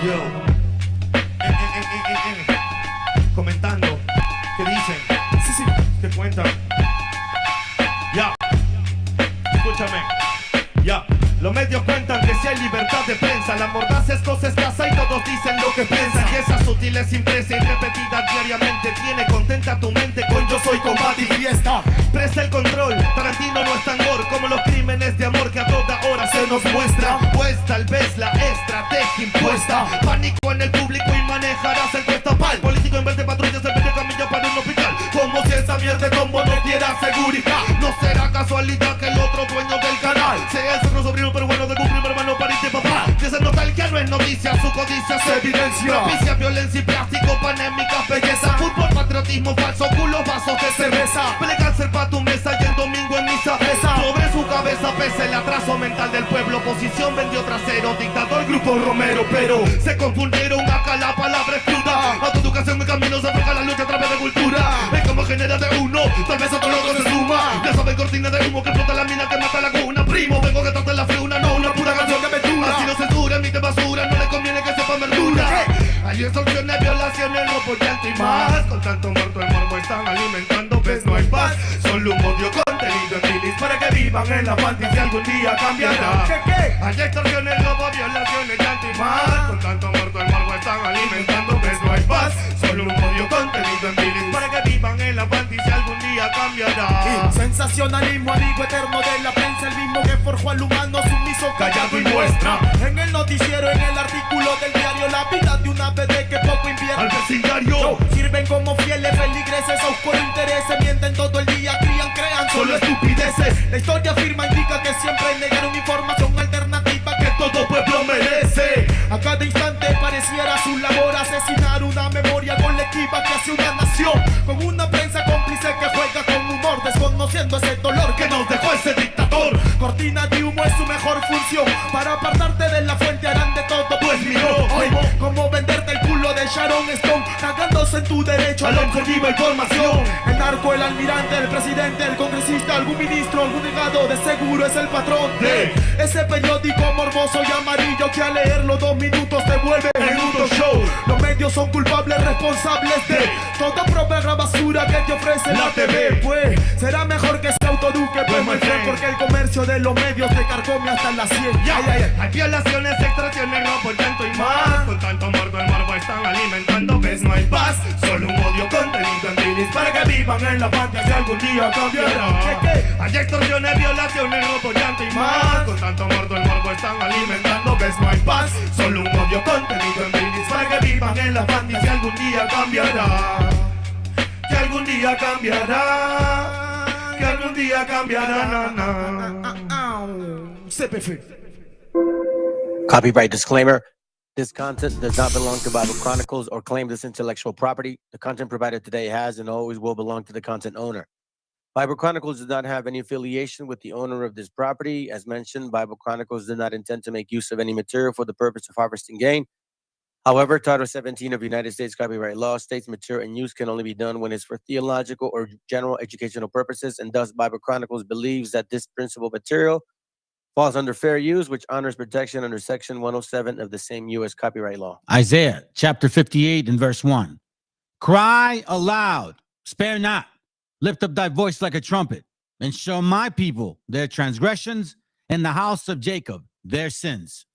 Yo, comentando, ¿qué dicen? Sí, ¿qué cuentan? Ya, escúchame. Ya, los medios cuentan que si hay libertad de prensa, la mordaz es cosa escasa y todos dicen lo que piensan. Y esa sutil es impresa y repetida diariamente tiene contenta tu mente con yo soy combate y fiesta. Presta el control, Tarantino no es tan gore como los crímenes de amor que a toda hora se nos muestra. Pues tal vez la estrategia impuesta, pánico en el público y manejarás el cuesta pal. Político en vez de patrullas se mete camilla para un hospital, como si esa mierda de combo no diera seguridad. No será casualidad que el otro dueño del canal sea el otro sobrino pero bueno de un primo hermano pariente papá. Que esa nostalgia no es noticia, su codicia se evidencia. Propicia violencia y plástico, panémicas, belleza. Fútbol, patriotismo, falso, culos, vasos de cerveza. Plegarse pa' tu mesa y el domingo en misa pesa. Sobre su cabeza pesa el atraso mental del pueblo. Oposición vendió trasero, dictador, grupo Romero. Pero se confundieron acá, la palabra es cruda. Autoeducación en camino se afloja la lucha a través de cultura. Es como genera de uno, tal vez otro loco se suma. Ya saben cortina de humo que explota la mina que mata la cuna. Primo, vengo que trate la fruna, no una pura canción que me dura. Así no censura, emite basura, no le conviene que sepa verdura. Hay extorsiones, violaciones, robo, llanto y más. Con tanto muerto el morbo están alimentando, ves no hay paz. Solo un odio contenido en bilis para que vivan en la fantasía y algún día cambiará. Hay extorsiones, robo, violaciones, llanto y más. Con tanto muerto el morbo están alimentando, ves no hay paz. Solo un odio contenido en bilis para que vivan en la fantasía y algún día cambiará. Sensacionalismo, amigo eterno de la prensa, el mismo que forjó al humano sumiso, callado y muestra. En el noticiero, en el artículo del diario, la vida de una bebé que poco invierte al vecindario. Sirven como fieles feligreses a oscuro intereses, mienten todo el día, crían, crean solo estupideces. La historia afirma, indica que siempre negaron información alternativa que todo pueblo merece. A cada instante pareciera su labor asesinar una memoria colectiva que hace una nación, con una prensa cómplice que juega con humor, desconociendo ese dolor que nos dejó ese dictador. Cortina de humo es su mejor función, para apartarte de la fuente harán de todo, pues miró hoy como venderte el culo de Sharon Stone, cagándose en tu derecho a la objetiva información. El narco, el almirante, el presidente, el congresista, algún ministro, algún legado, de seguro es el patrón de ese periódico morboso y amarillo que al leerlo 2 minutos te vuelve en un show. Los medios son culpables, responsables de toda propaganda basura que te ofrece la TV. Pues será mejor que se autoeduque, pues my friend, porque el comercio de los medios te carcome hasta las 100. Hay violaciones, extorsiones, robo, llanto y más. Con tanto muerto el morbo están alimentando, ves no hay paz. Solo un odio contenido en bilis para que vivan en la fantasía algún día cambiará. Hay extorsiones, violaciones, robo, llanto y más. Con tanto muerto el morbo están alimentando, ves no hay paz. Solo un odio contenido en bilis para que vivan en la fantasía algún día cambiará. Que algún día cambiará. Que algún día cambiará. CPF. Copyright disclaimer. This content does not belong to Bible Chronicles or claim this intellectual property. The content provided today has and always will belong to the content owner. Bible Chronicles does not have any affiliation with the owner of this property. As mentioned, Bible Chronicles did not intend to make use of any material for the purpose of harvesting gain. However, Title 17 of United States copyright law states material and use can only be done when it's for theological or general educational purposes, and thus Bible Chronicles believes that this principal material falls under fair use, which honors protection under Section 107 of the same U.S. copyright law. Isaiah chapter 58 and verse 1. Cry aloud, spare not, lift up thy voice like a trumpet, and show my people their transgressions, and the house of Jacob their sins.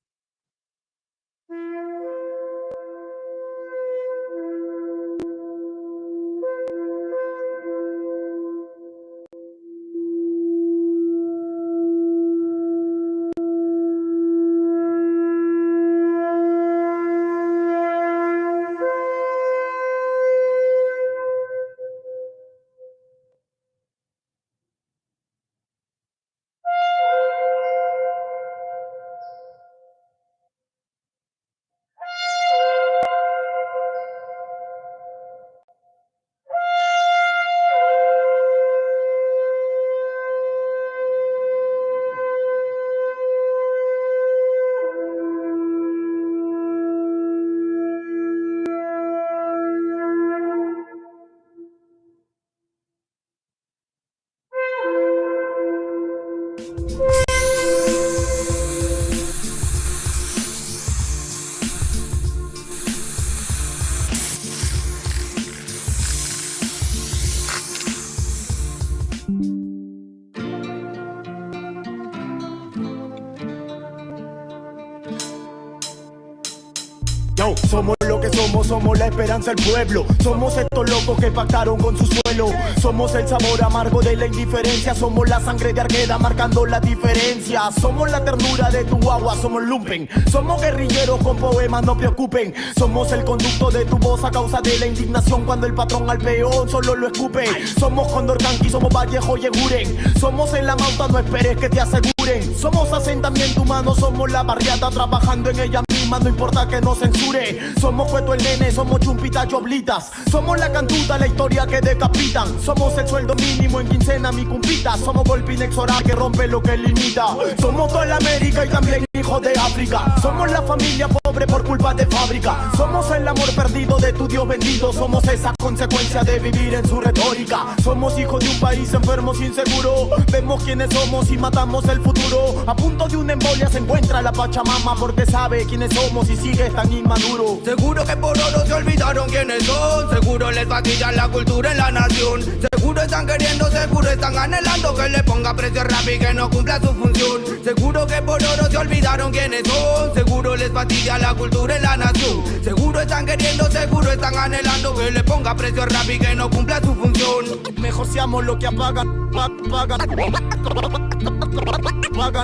somos la esperanza del pueblo. Somos estos locos que pactaron con su suelo. Somos el sabor amargo de la indiferencia. Somos la sangre de Argueda marcando la diferencia. Somos la ternura de tu agua, somos lumpen. Somos guerrilleros con poemas, no preocupen. Somos el conducto de tu voz a causa de la indignación. Cuando el patrón al peón solo lo escupe. Somos Condor Canqui, somos Vallejo y Eguren. Somos en la mauta, no esperes que te aseguren. Somos asentamiento humano, somos la barriada trabajando en ella misma, no importa que nos censure. Somos Cueto el Nene, somos Chumpita Choblitas. Somos la cantuta, la historia que decapitan. Somos el sueldo mínimo en quincena, mi cumpita. Somos golpe inexorable que rompe lo que limita. Somos toda la América y también hijos de África. Somos la familia pobre por culpa de fábrica. Somos el amor perdido de tu Dios bendito. Somos esa consecuencia de vivir en su retórica. Somos hijos de un país enfermo sin seguro. Vemos quiénes somos y matamos el futuro. A punto de una embolia se encuentra la Pachamama, porque sabe quiénes somos y sigue tan inmaduro. Seguro que por oro se olvidaron quiénes son. Seguro les fatiga la cultura en la nación. Seguro están queriendo, seguro están anhelando que le ponga precio a rap y que no cumpla su función. Seguro que por oro se olvidaron quiénes son. Seguro les fatiga la cultura en la nación. Seguro están queriendo, seguro están anhelando que le ponga precio a rap y que no cumpla su función. Mejor seamos lo que apagan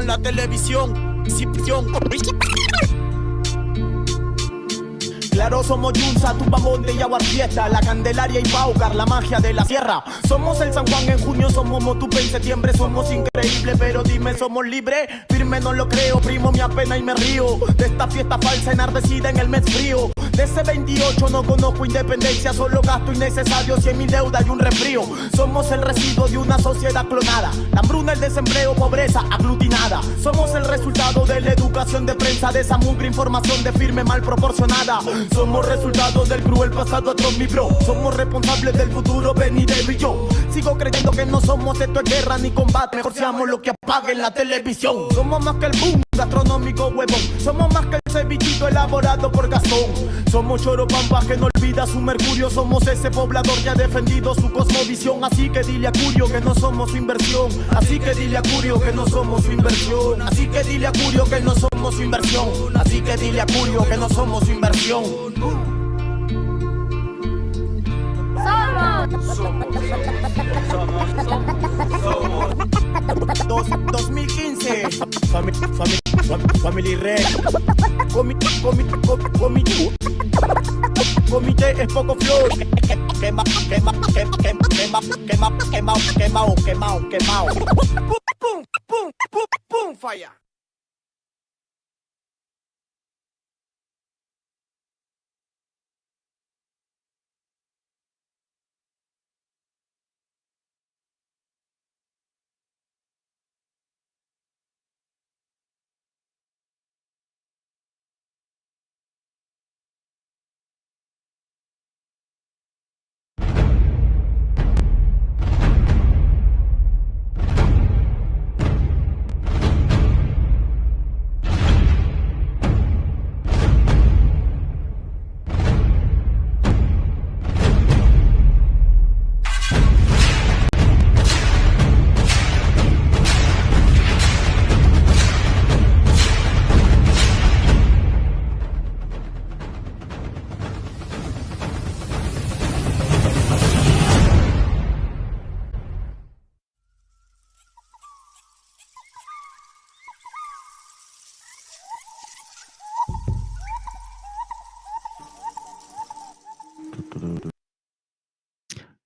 la televisión. Claro, somos Yunza, Tupamonte y Aguarfiesta, la Candelaria y Paucar, la magia de la sierra. Somos el San Juan en junio, somos Motupe en septiembre. Somos increíbles, pero dime, ¿somos libres? Firme no lo creo, primo, me apena y me río de esta fiesta falsa enardecida en el mes frío. De ese 28 no conozco independencia, solo gasto innecesario, 100.000 deudas y un resfrío. Somos el residuo de una sociedad clonada, la hambruna, el desempleo, pobreza aglutinada. Somos el resultado de la educación de prensa, de esa mugre información de firme mal proporcionada. Somos resultado del cruel pasado atroz, mi bro. Somos responsables del futuro venidero y yo sigo creyendo que no somos esto es guerra ni combate. Mejor seamos lo que apague en la televisión. Somos más que el boom gastronómico huevón. Somos más que el cevichito elaborado por Gastón. Somos Choropampa que no olvida su mercurio. Somos ese poblador que ha defendido su cosmovisión. Así que dile a Curio que no somos su inversión. Así que dile a Curio que no somos su inversión. Así que dile a Curio que no somos su inversión. Así que dile a Curio que no somos su inversión. Somos 2015 Family Red Comité es poco flow. Quemao. Pum, falla.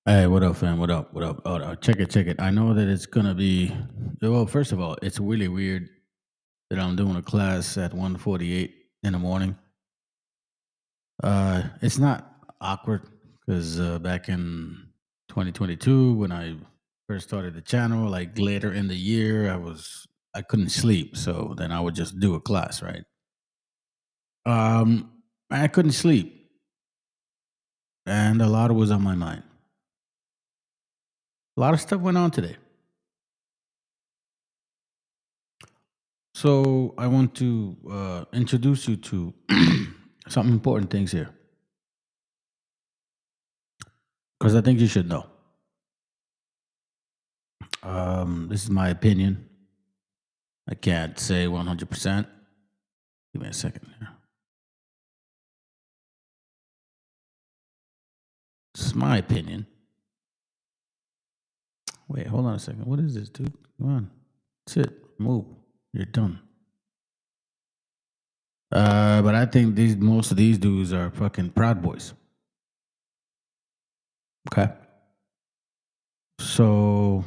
Hey, what up, fam? What up? Oh, check it. I know that it's gonna be. Well, first of all, it's really weird that I'm doing a class at 1:48 in the morning. It's not awkward because back in 2022, when I first started the channel, like later in the year, I couldn't sleep, so then I would just do a class, right? I couldn't sleep, and a lot was on my mind. A lot of stuff went on today. So I want to introduce you to some important things here, because I think you should know. This is my opinion. I can't say 100%. Give me a second here. This is my opinion. Wait, hold on a second. What is this, dude? Come on. That's it. Move. You're done. But I think most of these dudes are fucking Proud Boys. Okay. So,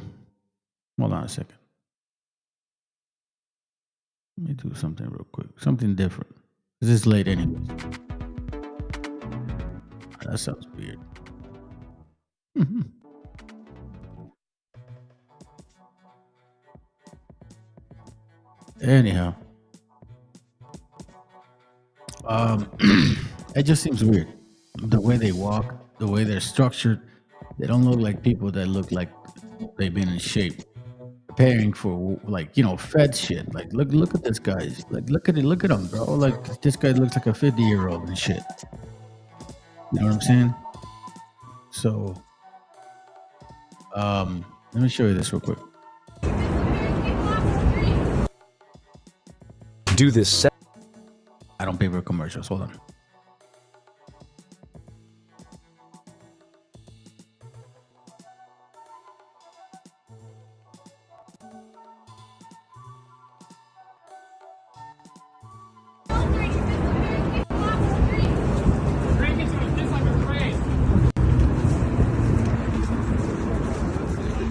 hold on a second. Let me do something real quick. Something different. This is late anyways. That sounds weird. Anyhow. It just seems weird. The way they walk, the way they're structured, they don't look like people that look like they've been in shape. Preparing for, like, you know, Fed shit. Like, look at this guy. Like, look at him, bro. Like, this guy looks like a 50-year-old and shit. You know what I'm saying? So, let me show you this real quick. Do this. I don't pay for commercials. Hold on.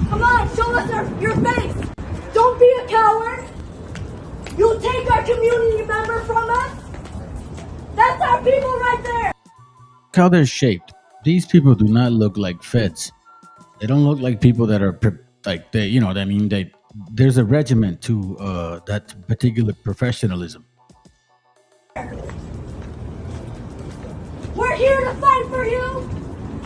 Come on, show us your face. Don't be a coward. You'll take our community member from us. That's our people right there. Look how they're shaped. These people do not look like feds. They don't look like people that are like they, you know what I mean? There's a regiment to that particular professionalism. We're here to fight for you.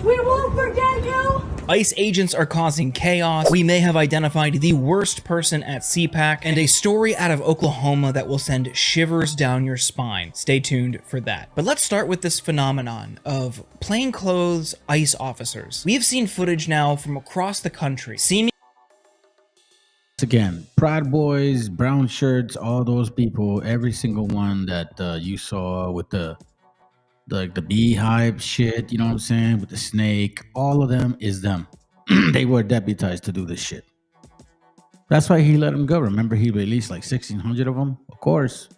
We won't forget you. ICE agents are causing chaos. We may have identified the worst person at CPAC, and a story out of Oklahoma that will send shivers down your spine. Stay tuned for that. But let's start with this phenomenon of plainclothes ICE officers. We have seen footage now from across the country, Again, Proud Boys, brown shirts, all those people, every single one that you saw with the beehive shit, you know what I'm saying, with the snake, all of them is them. They were deputized to do this shit. That's why he let them go. Remember, he released like 1,600 of them? Of course.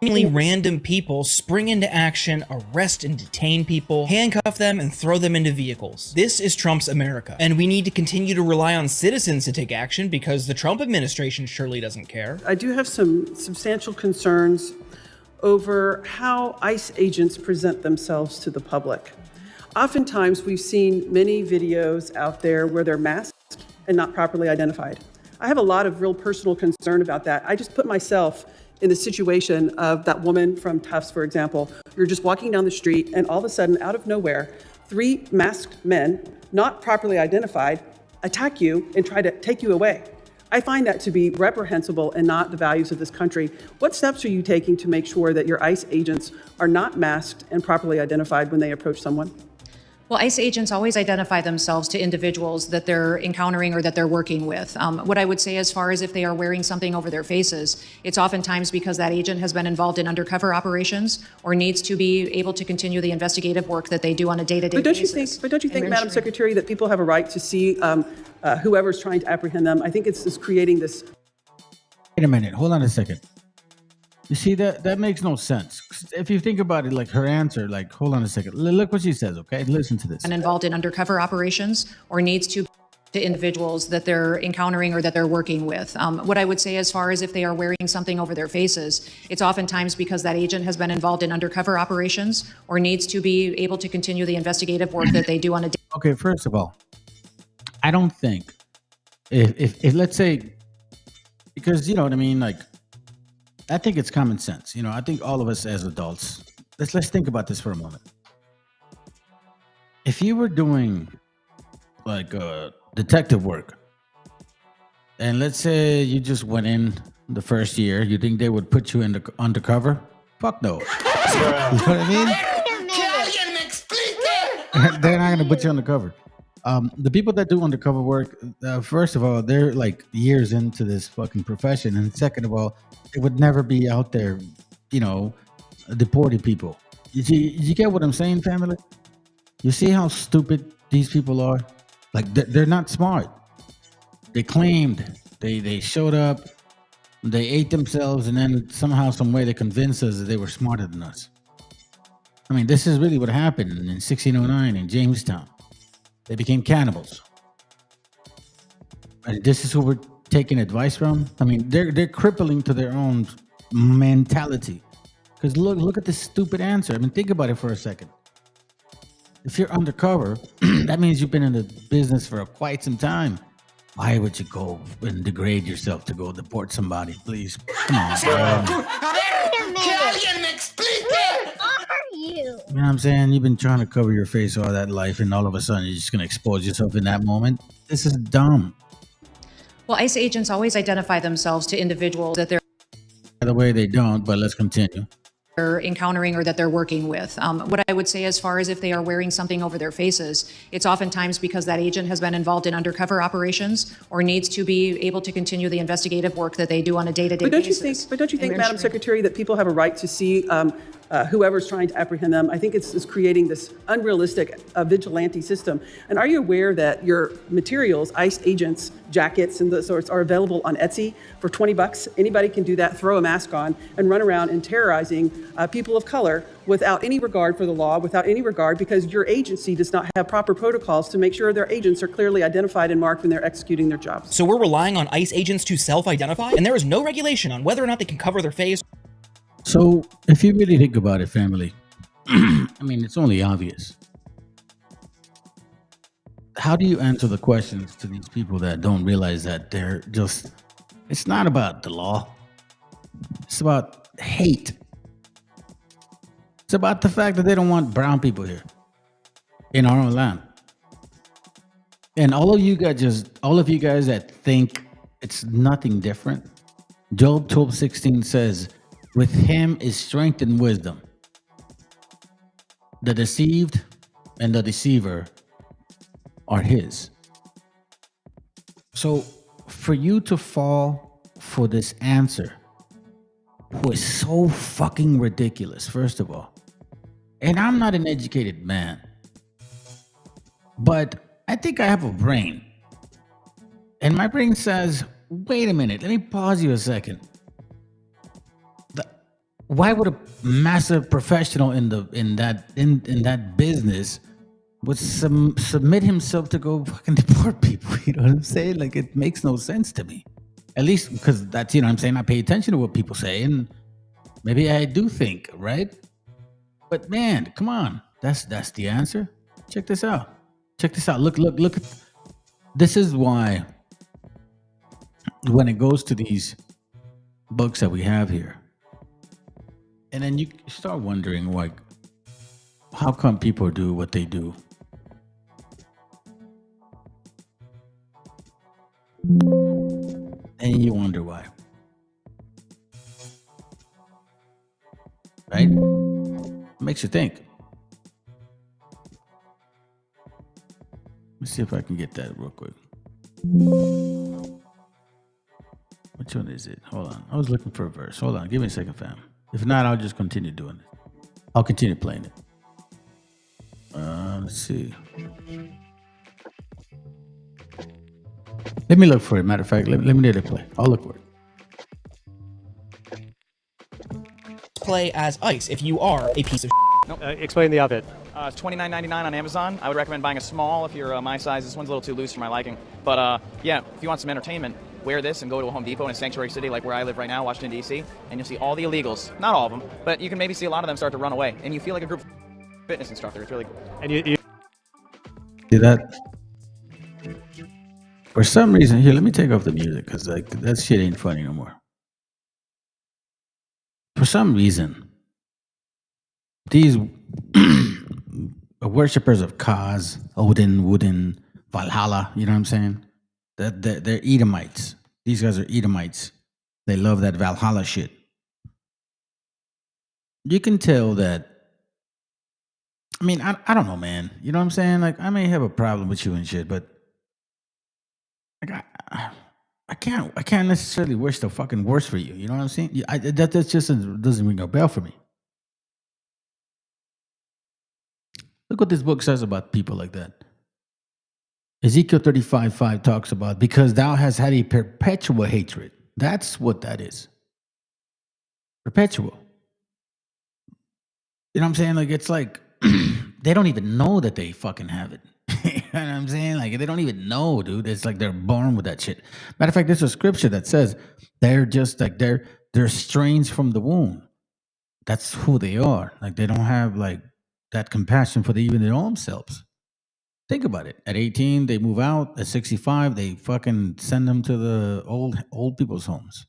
seemingly random people spring into action, arrest and detain people, handcuff them, and throw them into vehicles. This is Trump's America, and we need to continue to rely on citizens to take action because the Trump administration surely doesn't care. I do have some substantial concerns over how ICE agents present themselves to the public. Oftentimes, we've seen many videos out there where they're masked and not properly identified. I have a lot of real personal concern about that. I just put myself in the situation of that woman from Tufts, for example. You're just walking down the street and all of a sudden, out of nowhere, 3 masked men, not properly identified, attack you and try to take you away. I find that to be reprehensible and not the values of this country. What steps are you taking to make sure that your ICE agents are not masked and properly identified when they approach someone? Well, ICE agents always identify themselves to individuals that they're encountering or that they're working with. What I would say as far as if they are wearing something over their faces, it's oftentimes because that agent has been involved in undercover operations or needs to be able to continue the investigative work that they do on a day-to-day basis. But don't you think, Madam Secretary, that people have a right to see whoever's trying to apprehend them? I think it's just creating this. Wait a minute. Hold on a second. You see, that makes no sense. If you think about it, like her answer, like, hold on a second. Look what she says, okay? Listen to this. And involved in undercover operations or needs to individuals that they're encountering or that they're working with. What I would say as far as if they are wearing something over their faces, it's oftentimes because that agent has been involved in undercover operations or needs to be able to continue the investigative work that they do on a day. Okay, first of all, I don't think if let's say, because you know what I mean, like, I think it's common sense. You know, I think all of us as adults, let's think about this for a moment. If you were doing like detective work, and let's say you just went in the first year, you think they would put you in the undercover? Fuck no. You know what I mean? They're not gonna put you undercover. The people that do undercover work, first of all, they're like years into this fucking profession, and second of all, they would never be out there, you know, deporting people. You get what I'm saying, family? You see how stupid these people are? Like they're not smart. They claimed they showed up, they ate themselves, and then somehow, some way, they convinced us that they were smarter than us. I mean, this is really what happened in 1609 in Jamestown. They became cannibals. And this is who we're taking advice from. I mean, they're crippling to their own mentality. Because look at this stupid answer. I mean, think about it for a second. If you're undercover, that means you've been in the business for quite some time. Why would you go and degrade yourself to go deport somebody? Please, come on, bro. You know what I'm saying? You've been trying to cover your face all that life, and all of a sudden you're just going to expose yourself in that moment? This is dumb. Well, ICE agents always identify themselves to individuals that they're By the way, they don't, but let's continue. encountering or that they're working with. What I would say, as far as if they are wearing something over their faces, it's oftentimes because that agent has been involved in undercover operations or needs to be able to continue the investigative work that they do on a day-to-day basis. But don't you think, Madam Secretary, that people have a right to see whoever's trying to apprehend them? I think it's creating this unrealistic vigilante system. And are you aware that your materials, ICE agents, jackets, and the sorts are available on Etsy for $20? Anybody can do that, throw a mask on, and run around and terrorizing people of color without any regard for the law, without any regard, because your agency does not have proper protocols to make sure their agents are clearly identified and marked when they're executing their jobs. So we're relying on ICE agents to self-identify, and there is no regulation on whether or not they can cover their face. So, if you really think about it, family, I mean, it's only obvious. How do you answer the questions to these people that don't realize that they're just, it's not about the law. It's about hate. It's about the fact that they don't want brown people here in our own land. And all of you guys that think it's nothing different, Job 12:16 says, with him is strength and wisdom. The deceived and the deceiver are his. So for you to fall for this answer was so fucking ridiculous, first of all. And I'm not an educated man, but I think I have a brain. And my brain says, wait a minute, let me pause you a second. Why would a massive professional in that business would submit himself to go fucking deport people? You know what I'm saying? Like, it makes no sense to me. At least because that's, you know what I'm saying, I pay attention to what people say, and maybe I do think, right? But man, come on. That's the answer. Check this out. Look at this is why when it goes to these books that we have here, and then you start wondering, like, how come people do what they do? And you wonder why. Right? It makes you think. Let's see if I can get that real quick. Which one is it? Hold on. I was looking for a verse. Hold on. Give me a second, fam. If not, I'll just continue doing it. I'll continue playing it. Let's see. Let me look for it. Matter of fact, let me let it play. I'll look for it. Play as ICE if you are a piece of Explain the outfit. It's $29.99 on Amazon. I would recommend buying a small if you're my size. This one's a little too loose for my liking. But yeah, if you want some entertainment, wear this and go to a Home Depot in a sanctuary city like where I live right now, Washington, D.C., and you'll see all the illegals. Not all of them, but you can maybe see a lot of them start to run away, and you feel like a group fitness instructor. It's really cool. And you See that? For some reason, here, let me take off the music because like that shit ain't funny no more. For some reason, these worshippers of Kaz, Odin, Wooden, Valhalla, you know what I'm saying? They're Edomites. These guys are Edomites. They love that Valhalla shit. You can tell that. I mean, I don't know, man. You know what I'm saying? Like, I may have a problem with you and shit, but like, I can't necessarily wish the fucking worst for you. You know what I'm saying? That just doesn't ring a bell for me. Look what this book says about people like that. Ezekiel 35:5 talks about, because thou hast had a perpetual hatred. That's what that is. Perpetual. You know what I'm saying? Like, it's like they don't even know that they fucking have it. You know what I'm saying? Like, they don't even know, dude. It's like they're born with that shit. Matter of fact, there's a scripture that says they're just like they're strains from the womb. That's who they are. Like, they don't have like that compassion for even their own selves. Think about it. At 18, they move out. At 65, they fucking send them to the old people's homes.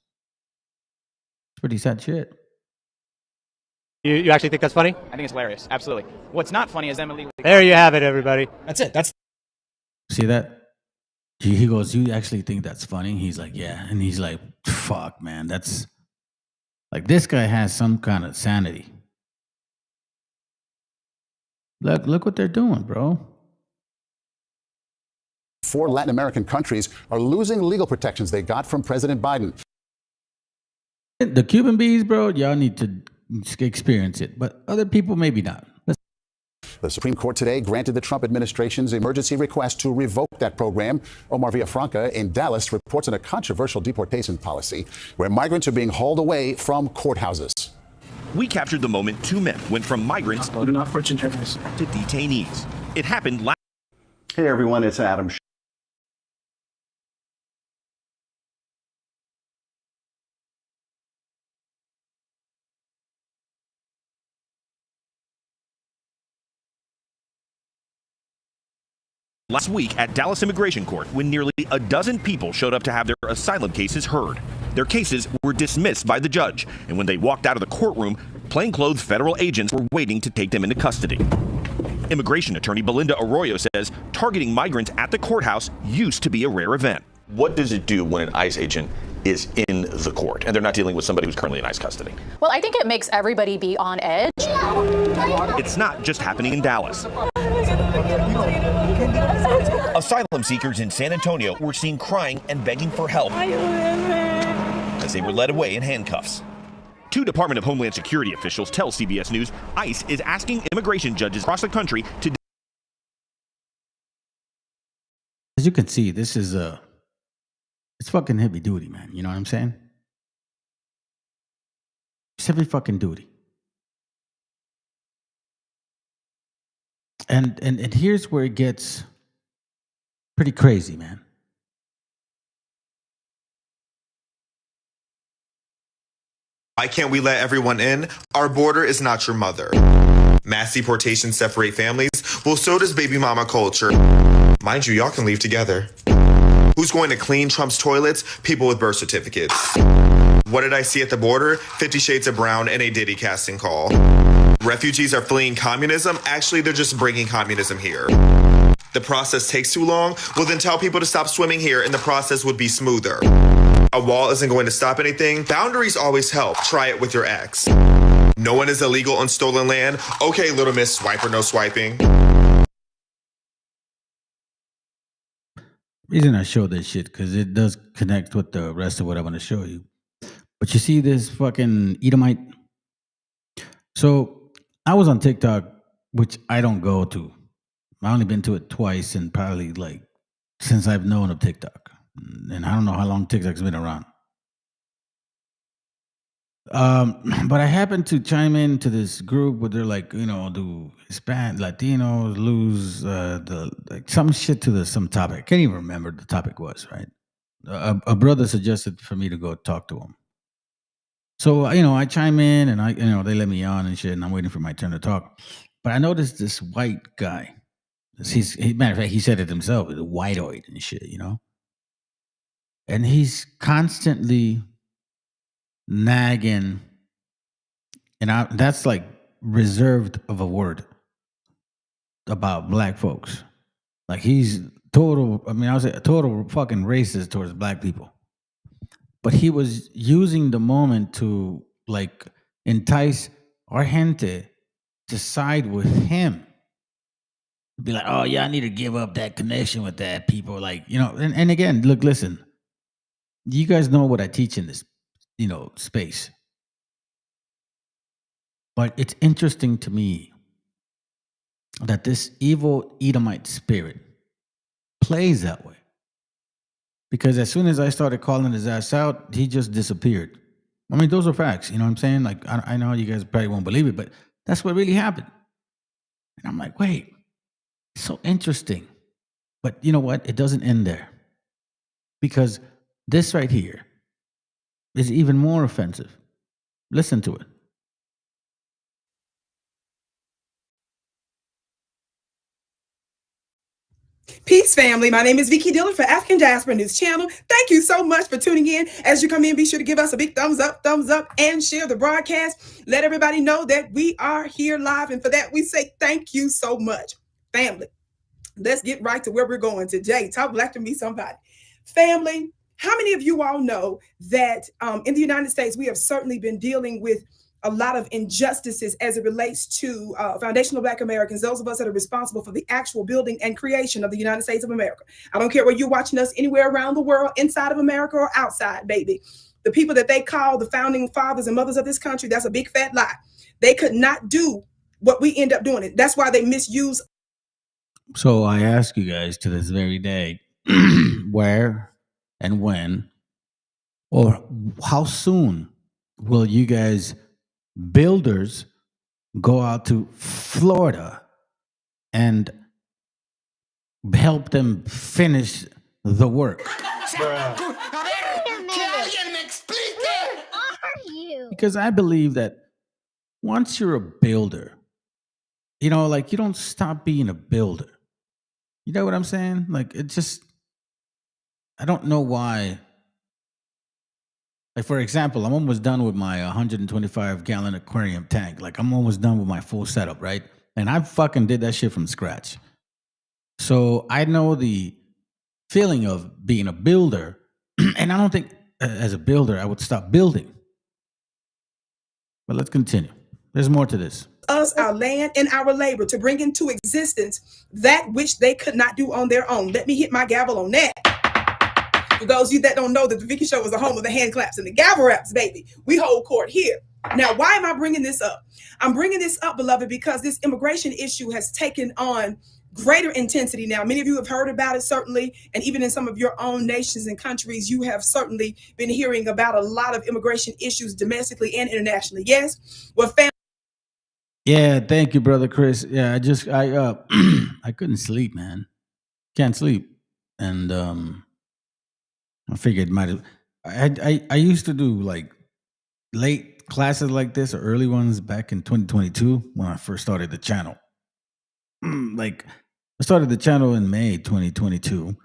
It's pretty sad shit. You actually think that's funny? I think it's hilarious. Absolutely. What's not funny is them illegally. There you have it, everybody. That's it. That's See that? He goes, you actually think that's funny? He's like, yeah. And he's like, fuck, man. That's like, this guy has some kind of sanity. Look what they're doing, bro. 4 Latin American countries are losing legal protections they got from President Biden. The Cuban bees, bro, y'all need to experience it. But other people, maybe not. The Supreme Court today granted the Trump administration's emergency request to revoke that program. Omar Villafranca in Dallas reports on a controversial deportation policy where migrants are being hauled away from courthouses. We captured the moment 2 men went from migrants to detainees. It happened last. Hey everyone, it's Adam. Last week at Dallas Immigration Court, when nearly a dozen people showed up to have their asylum cases heard. Their cases were dismissed by the judge, and when they walked out of the courtroom, plainclothes federal agents were waiting to take them into custody. Immigration attorney Belinda Arroyo says targeting migrants at the courthouse used to be a rare event. What does it do when an ICE agent is in the court and they're not dealing with somebody who's currently in ICE custody? Well, I think it makes everybody be on edge. It's not just happening in Dallas. Asylum seekers in San Antonio were seen crying and begging for help as they were led away in handcuffs. 2 Department of Homeland Security officials tell CBS News ICE is asking immigration judges across the country to. As you can see, this is it's fucking heavy duty, man. You know what I'm saying? It's heavy fucking duty. And here's where it gets pretty crazy, man. Why can't we let everyone in? Our border is not your mother. Mass deportations separate families. Well, so does baby mama culture. Mind you, y'all can leave together. Who's going to clean Trump's toilets? People with birth certificates. What did I see at the border? 50 Shades of Brown and a Diddy casting call. Refugees are fleeing communism. Actually, they're just bringing communism here. The process takes too long? Well, then tell people to stop swimming here and the process would be smoother. A wall isn't going to stop anything. Boundaries always help. Try it with your ex. No one is illegal on stolen land. Okay, little miss, swipe or no swiping. Reason I show this shit, because it does connect with the rest of what I want to show you. But you see this fucking Edomite? So I was on TikTok, which I don't go to. I've only been to it twice, and probably like since I've known of TikTok. And I don't know how long TikTok's been around. But I happened to chime into this group where they're like, you know, do Hispanic, Latinos lose some shit to some topic. I can't even remember what the topic was, right? A brother suggested for me to go talk to him. So, you know, I chime in and they let me on and shit, and I'm waiting for my turn to talk. But I noticed this white guy. Matter of fact, he said it himself, the whiteoid and shit, you know? And he's constantly nagging, and that's like reserved of a word about black folks. Like he's total, I would say a total fucking racist towards black people. But he was using the moment to like entice our gente to side with him. Be like, oh yeah, I need to give up that connection with that people. Like, you know, and again, look, listen, you guys know what I teach in this, you know, space. But it's interesting to me that this evil Edomite spirit plays that way. Because as soon as I started calling his ass out, he just disappeared. I mean, those are facts. You know what I'm saying? Like, I know you guys probably won't believe it, but that's what really happened. And I'm like, wait, so interesting. But you know what? It doesn't end there. Because this right here is even more offensive. Listen to it. Peace, family. My name is Vicky Dillon for African Diaspora News Channel. Thank you so much for tuning in. As you come in, be sure to give us a big thumbs up, and share the broadcast. Let everybody know that we are here live. And for that, we say thank you so much. Family, let's get right to where we're going today. Talk black to me, somebody. Family, how many of you all know that in the United States, we have certainly been dealing with a lot of injustices as it relates to foundational Black Americans, those of us that are responsible for the actual building and creation of the United States of America. I don't care where you're watching us, anywhere around the world, inside of America or outside, baby. The people that they call the founding fathers and mothers of this country, that's a big fat lie. They could not do what we end up doing. That's why they misuse. So I ask you guys to this very day, where and when, or how soon will you guys builders go out to Florida and help them finish the work? Because I believe that once you're a builder, you know, like you don't stop being a builder. You know what I'm saying? Like it just, I don't know why. Like, for example, I'm almost done with my 125-gallon aquarium tank. Like, I'm almost done with my full setup, right? And I fucking did that shit from scratch. So I know the feeling of being a builder. And I don't think as a builder, I would stop building. But let's continue. There's more to this. Us, our land, and our labor to bring into existence that which they could not do on their own. Let me hit my gavel on that. For those of you that don't know that the Vicky Show is the home of the hand claps and the gavel raps, baby, we hold court here. Now, why am I bringing this up? I'm bringing this up, beloved, because this immigration issue has taken on greater intensity now. Many of you have heard about it, certainly, and even in some of your own nations and countries, you have certainly been hearing about a lot of immigration issues domestically and internationally. Yes? Well, Yeah, thank you, brother Chris. Yeah, I I couldn't sleep, man. Can't sleep. And I figured I used to do like late classes like this or early ones back in 2022 when I first started the channel. Like I started the channel in May 2022,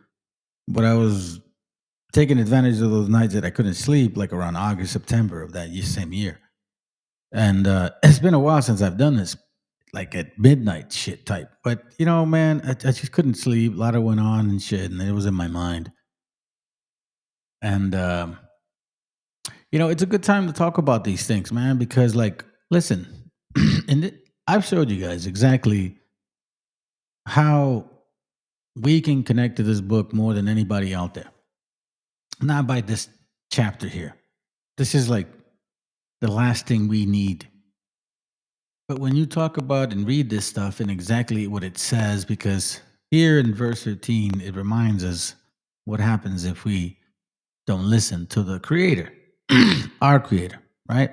but I was taking advantage of those nights that I couldn't sleep, like around August, September of that same year. And it's been a while since I've done this, like at midnight shit type. But you know, man, I just couldn't sleep. A lot of went on and shit, and it was in my mind. And you know, it's a good time to talk about these things, man, because like, listen, I've showed you guys exactly how we can connect to this book more than anybody out there. Not by this chapter here. This is like the last thing we need. But when you talk about and read this stuff and exactly what it says, because here in verse 13, it reminds us what happens if we don't listen to the Creator, our Creator, right?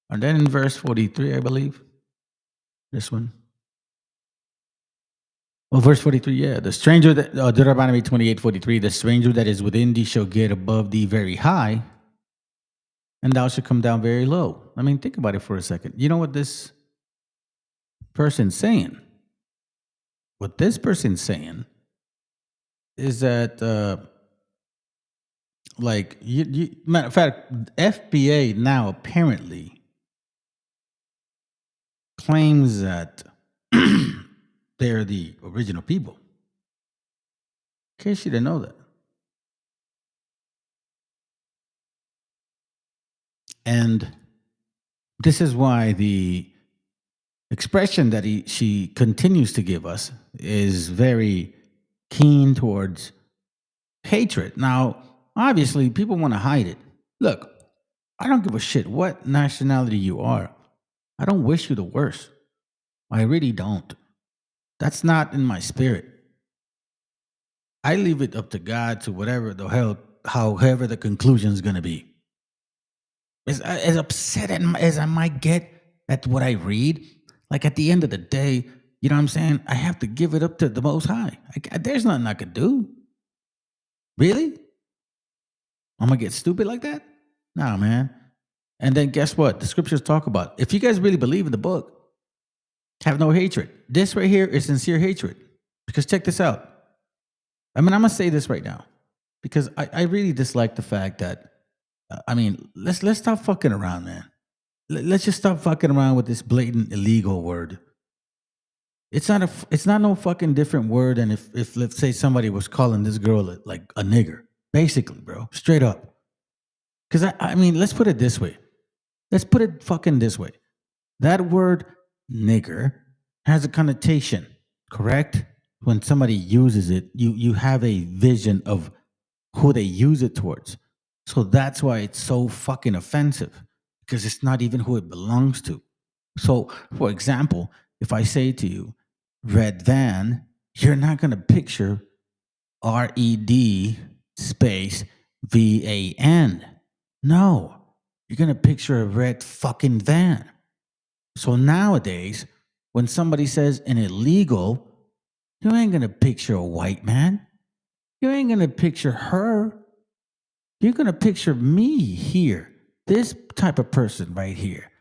And then in verse 43, I believe, this one. Well, verse 43, yeah. The stranger that, Deuteronomy 28:43, the stranger that is within thee shall get above thee very high, and thou shalt come down very low. I mean, think about it for a second. You know what this person's saying? What this person's saying is that, like, matter of fact, FBA now apparently claims that they're the original people. In case you didn't know that. And this is why the expression that she continues to give us is very keen towards hatred. Now, obviously, people want to hide it. Look, I don't give a shit what nationality you are. I don't wish you the worst. I really don't. That's not in my spirit. I leave it up to God to whatever the hell, however the conclusion is going to be. As upset as I might get at what I read, like at the end of the day, you know what I'm saying? I have to give it up to the Most High. There's nothing I could do. Really? I'm going to get stupid like that? Nah, man. And then guess what? The scriptures talk about, if you guys really believe in the book, have no hatred. This right here is sincere hatred. Because check this out. I mean, I'm going to say this right now. Because I really dislike the fact that, let's stop fucking around, man. Let's just stop fucking around with this blatant illegal word. It's not no fucking different word than if let's say somebody was calling this girl like a nigger. Basically, bro. Straight up. Because I mean, let's put it this way. Let's put it fucking this way. That word nigger has a connotation, correct? When somebody uses it, you have a vision of who they use it towards. So that's why it's so fucking offensive, because it's not even who it belongs to. So, for example, if I say to you, red van, you're not going to picture RED space VAN. No, you're going to picture a red fucking van. So nowadays, when somebody says an illegal, you ain't going to picture a white man. You ain't going to picture her. You're going to picture me here. This type of person right here.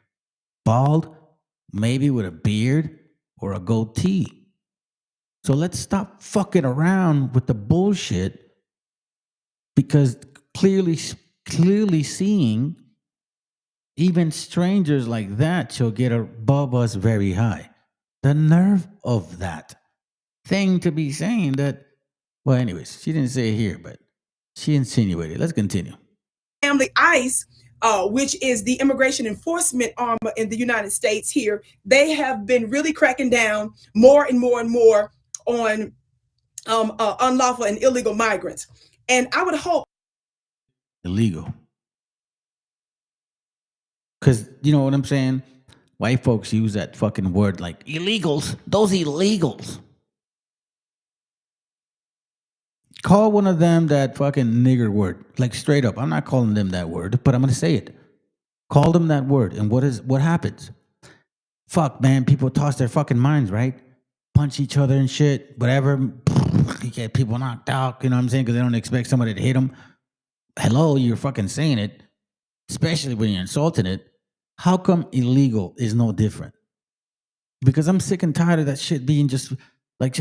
Bald, maybe with a beard or a goatee. So let's stop fucking around with the bullshit, because clearly seeing even strangers like that shall get above us very high. The nerve of that thing to be saying that. Well, anyways, she didn't say it here, but she insinuated. Let's continue. Family ICE, which is the immigration enforcement arm in the United States here, they have been really cracking down more and more and more on unlawful and illegal migrants. And I would hope. Illegal. Because, you know what I'm saying? White folks use that fucking word like illegals. Those illegals. Call one of them that fucking nigger word. Like straight up. I'm not calling them that word, but I'm going to say it. Call them that word. And what happens? Fuck, man. People toss their fucking minds, right? Punch each other and shit. Whatever. You get people knocked out. You know what I'm saying? Because they don't expect somebody to hit them. Hello, you're fucking saying it. Especially when you're insulting it. How come illegal is no different? Because I'm sick and tired of that shit being just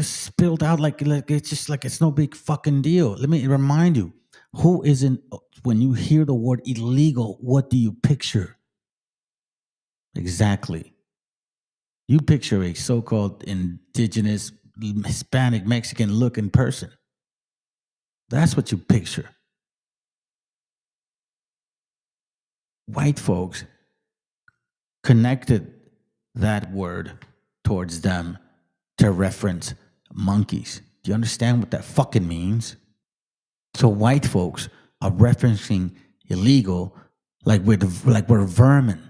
spilled out like it's just like it's no big fucking deal. Let me remind you, who isn't, when you hear the word illegal, what do you picture? Exactly. You picture a so-called indigenous, Hispanic, Mexican looking person. That's what you picture. White folks connected that word towards them to reference monkeys. Do you understand what that fucking means? So white folks are referencing illegal like we're vermin.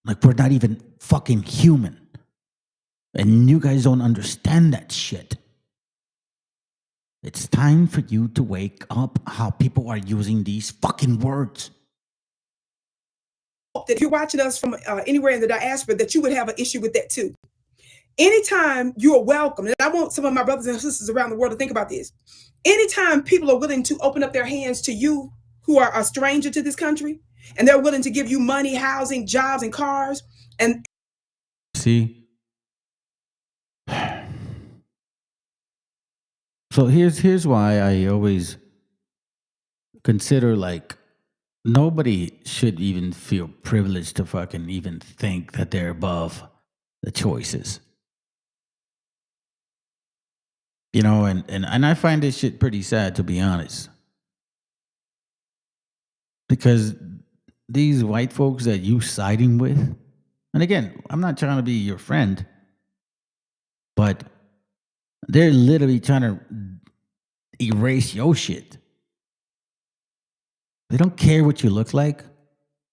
Like we're not even fucking human. And you guys don't understand that shit. It's time for you to wake up how people are using these fucking words. That if you're watching us from anywhere in the diaspora, that you would have an issue with that too. Anytime you are welcome, and I want some of my brothers and sisters around the world to think about this. Anytime people are willing to open up their hands to you who are a stranger to this country, and they're willing to give you money, housing, jobs, and cars, and see. So here's why I always consider like nobody should even feel privileged to fucking even think that they're above the choices. You know, and I find this shit pretty sad, to be honest. Because these white folks that you siding with, and again, I'm not trying to be your friend, but they're literally trying to erase your shit. They don't care what you look like.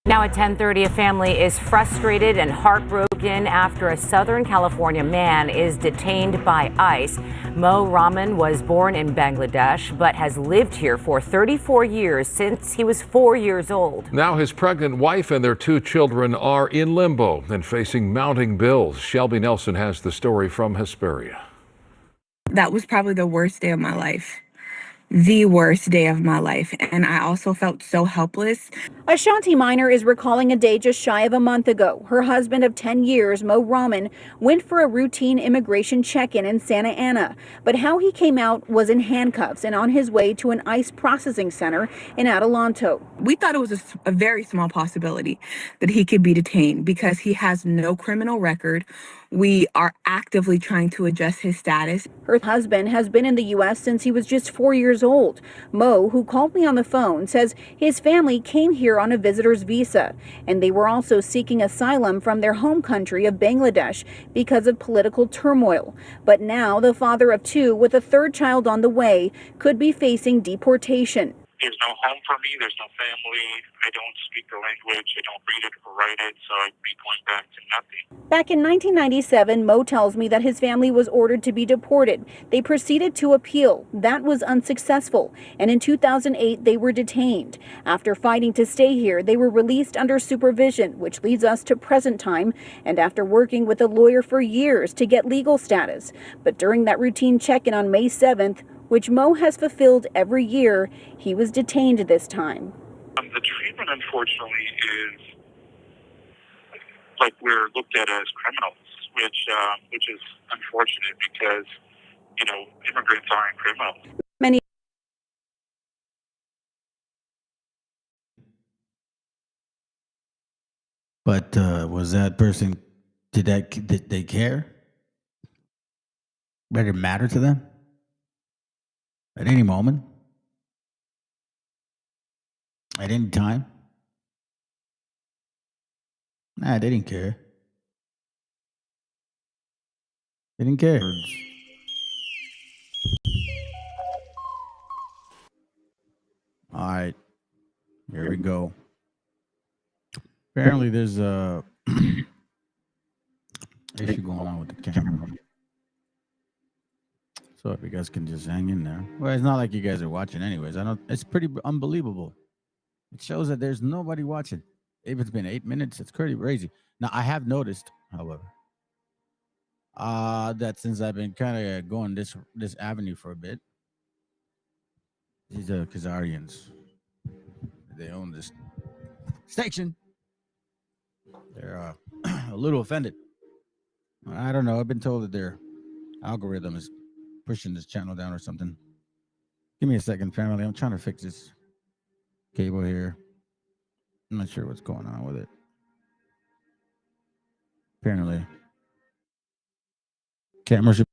Now at 10:30, a family is frustrated and heartbroken after a Southern California man is detained by ICE. Mo Rahman was born in Bangladesh, but has lived here for 34 years since he was 4 years old. Now his pregnant wife and their 2 children are in limbo and facing mounting bills. Shelby Nelson has the story from Hesperia. That was probably the worst day of my life. The worst day of my life. And I also felt so helpless. Ashanti Minor is recalling a day just shy of a month ago. Her husband of 10 years, Mo Rahman, went for a routine immigration check-in in Santa Ana. But how he came out was in handcuffs and on his way to an ICE processing center in Adelanto. We thought it was a very small possibility that he could be detained because he has no criminal record. We are actively trying to adjust his status. Her husband has been in the U.S. since he was just 4 years old. Mo, who called me on the phone, says his family came here on a visitor's visa, and they were also seeking asylum from their home country of Bangladesh because of political turmoil. But now the father of 2 with a 3rd child on the way could be facing deportation. There's no home for me. There's no family. I don't speak the language. I don't read it or write it, so I'd be going back to nothing. Back in 1997, Mo tells me that his family was ordered to be deported. They proceeded to appeal. That was unsuccessful. And in 2008, they were detained. After fighting to stay here, they were released under supervision, which leads us to present time, and after working with a lawyer for years to get legal status. But during that routine check-in on May 7th, which Mo has fulfilled every year, he was detained this time. The treatment, unfortunately, is like we're looked at as criminals, which is unfortunate because, you know, immigrants aren't criminals. Many But was that person, did they care? Did it matter to them? At any moment? At any time? Nah, they didn't care. They didn't care. All right. Here we go. Apparently there's a issue going on with the camera. So if you guys can just hang in there. Well, it's not like you guys are watching anyways. It's pretty unbelievable. It shows that there's nobody watching. If it's been 8 minutes, it's pretty crazy. Now, I have noticed, however, that since I've been kind of going this avenue for a bit, these are Khazarians. They own this station. They're a little offended. I don't know. I've been told that their algorithm is pushing this channel down or something. Give me a second, family. I'm trying to fix this cable here. I'm not sure what's going on with it. Apparently, camera should.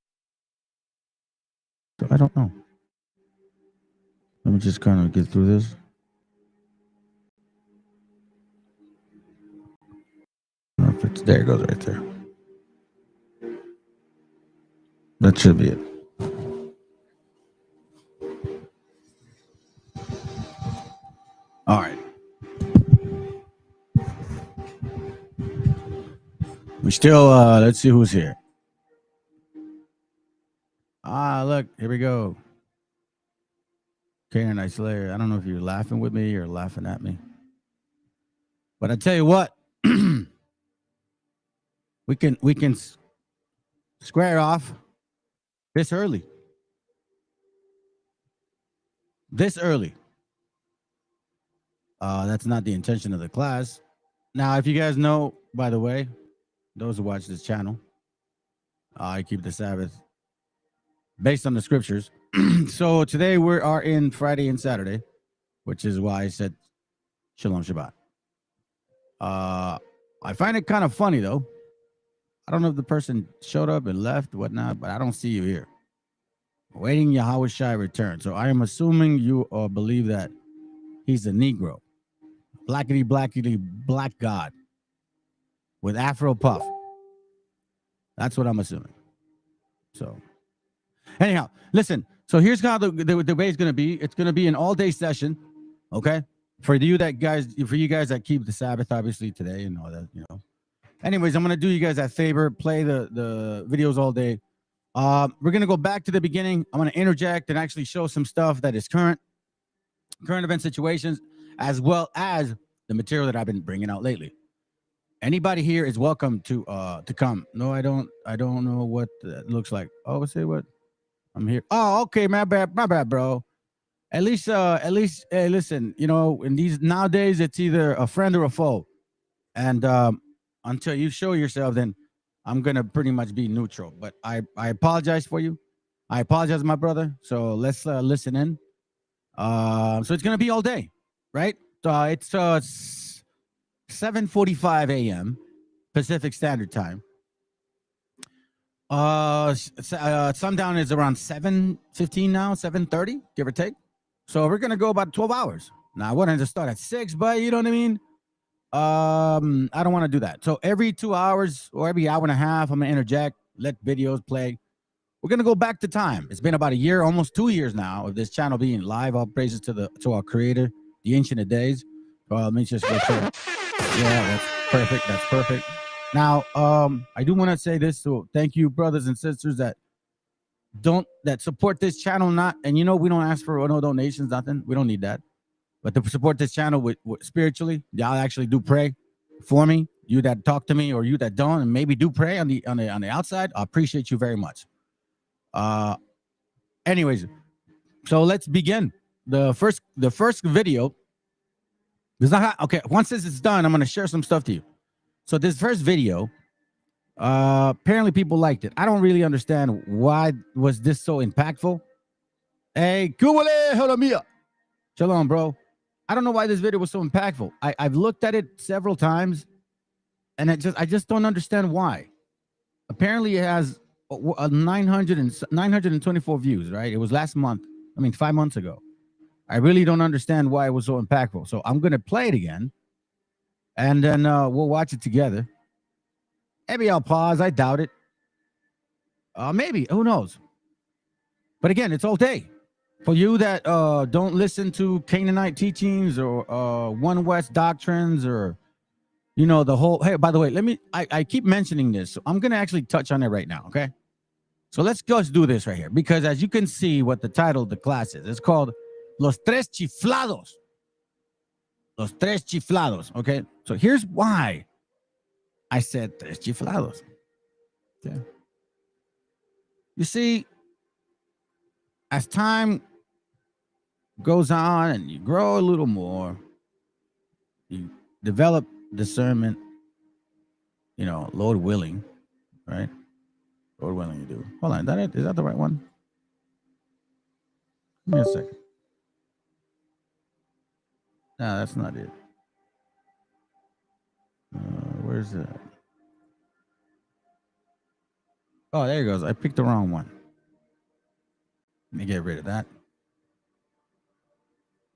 I don't know. Let me just kind of get through this. I don't know if it's, there it goes right there. That should be it. All right. We still, let's see who's here. Look, here we go. Canaanite Slayer. I don't know if you're laughing with me or laughing at me. But I tell you what, we can square off this early. This early. That's not the intention of the class. Now, if you guys know, by the way, those who watch this channel, I keep the Sabbath based on the scriptures. So today we are in Friday and Saturday, which is why I said Shalom Shabbat. I find it kind of funny, though. I don't know if the person showed up and left, whatnot, but I don't see you here. Waiting Yahweh Shai return. So I am assuming you believe that he's a Negro. Blackity, black God. With Afro puff. That's what I'm assuming. So, anyhow, listen. So here's how the debate is going to be. It's going to be an all-day session, okay? For you guys that keep the Sabbath, obviously today and all that, Anyways, I'm gonna do you guys that favor. Play the videos all day. We're gonna go back to the beginning. I'm gonna interject and actually show some stuff that is current event situations, as well as the material that I've been bringing out lately. Anybody here is welcome to come. No, I don't know what that looks like. Oh, say what? I'm here. Oh, okay, my bad, bro. At least, hey, listen, in these nowadays, it's either a friend or a foe. And until you show yourself, then I'm gonna pretty much be neutral. But I apologize for you. I apologize, my brother. So let's listen in. So it's gonna be all day, right? It's 7:45 a.m. Pacific Standard Time. Sundown is around 7:15 now, 7:30, give or take. So we're gonna go about 12 hours. Now I wanted to start at 6, but you know what I mean. I don't want to do that. So every 2 hours or every hour and a half, I'm gonna interject, let videos play. We're gonna go back to time. It's been about a year, almost 2 years now, of this channel being live. All praises to our creator, the Ancient of Days. Let me just go check. Yeah, that's perfect. That's perfect. Now, I do want to say this. So thank you, brothers and sisters that support this channel. We don't ask for no donations, nothing. We don't need that. But to support this channel with spiritually, y'all actually do pray for me. You that talk to me or you that don't, and maybe do pray on the outside. I appreciate you very much. Anyways, so let's begin. The first video. Okay, once this is done, I'm gonna share some stuff to you. So this first video, apparently people liked it. I don't really understand why was this so impactful. Hey, Kubale Holamia. Shalom, bro. I don't know why this video was so impactful. I've looked at it several times, and I just don't understand why. Apparently, it has 924 views, right? It was last month. 5 months ago. I really don't understand why it was so impactful. So I'm going to play it again, and then we'll watch it together. Maybe I'll pause. I doubt it. Maybe. Who knows? But again, it's all day. For you that don't listen to Canaanite teachings or One West doctrines or, the whole... Hey, by the way, I keep mentioning this. So I'm going to actually touch on it right now, okay? So let's just do this right here. Because as you can see what the title of the class is, it's called Los Tres Chiflados. Los Tres Chiflados, okay? So here's why I said Tres Chiflados. Okay. You see, as time goes on and you grow a little more, you develop discernment, Lord willing, right? Lord willing, you do. Hold on, is that the right one? Give me a second. No, that's not it. Where's that? Oh, there it goes. I picked the wrong one. Let me get rid of that.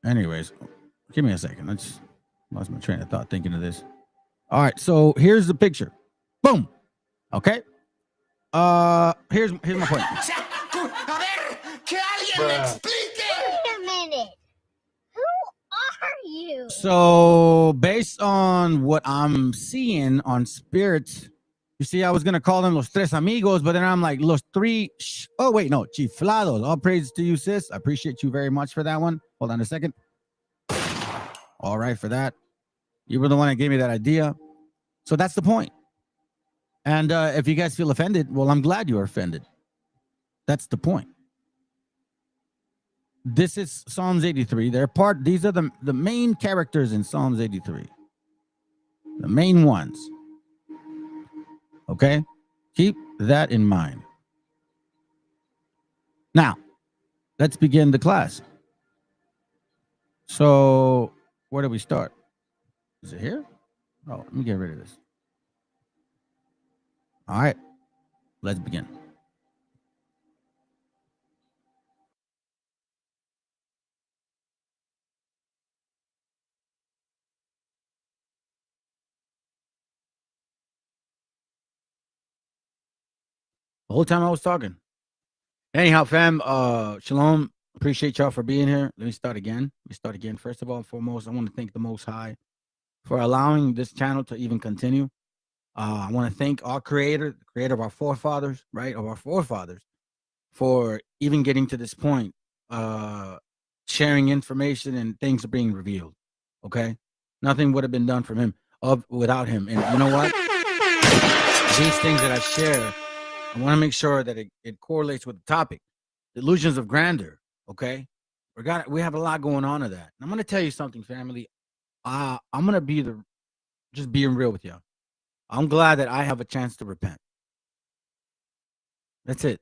Anyways, give me a second. I just lost my train of thought thinking of this. All right, so here's the picture. Boom. Okay. Here's my point. So based on what I'm seeing on spirits, you see, I was gonna call them Los Tres Amigos, but then I'm like Los Three. Oh wait, no, Chiflados. All praise to you, sis. I appreciate you very much for that one. Hold on a second. All right, for that. You were the one that gave me that idea. So that's the point. And if you guys feel offended, well, I'm glad you are offended. That's the point. This is Psalms 83. These are the main characters in Psalms 83. The main ones. Okay? Keep that in mind. Now, let's begin the class. So, where do we start? Is it here? Oh, let me get rid of this. All right. Let's begin. The whole time I was talking. Anyhow, fam, shalom. Appreciate y'all for being here. Let me start again. First of all and foremost, I want to thank the Most High for allowing this channel to even continue. I want to thank our creator, the creator of our forefathers, right? Of our forefathers, for even getting to this point, sharing information and things are being revealed. Okay? Nothing would have been done from him without him. And you know what? These things that I share, I want to make sure that it correlates with the topic. Illusions of grandeur. Okay? We have a lot going on of that. And I'm going to tell you something, family. I'm going to be just being real with y'all. I'm glad that I have a chance to repent. That's it.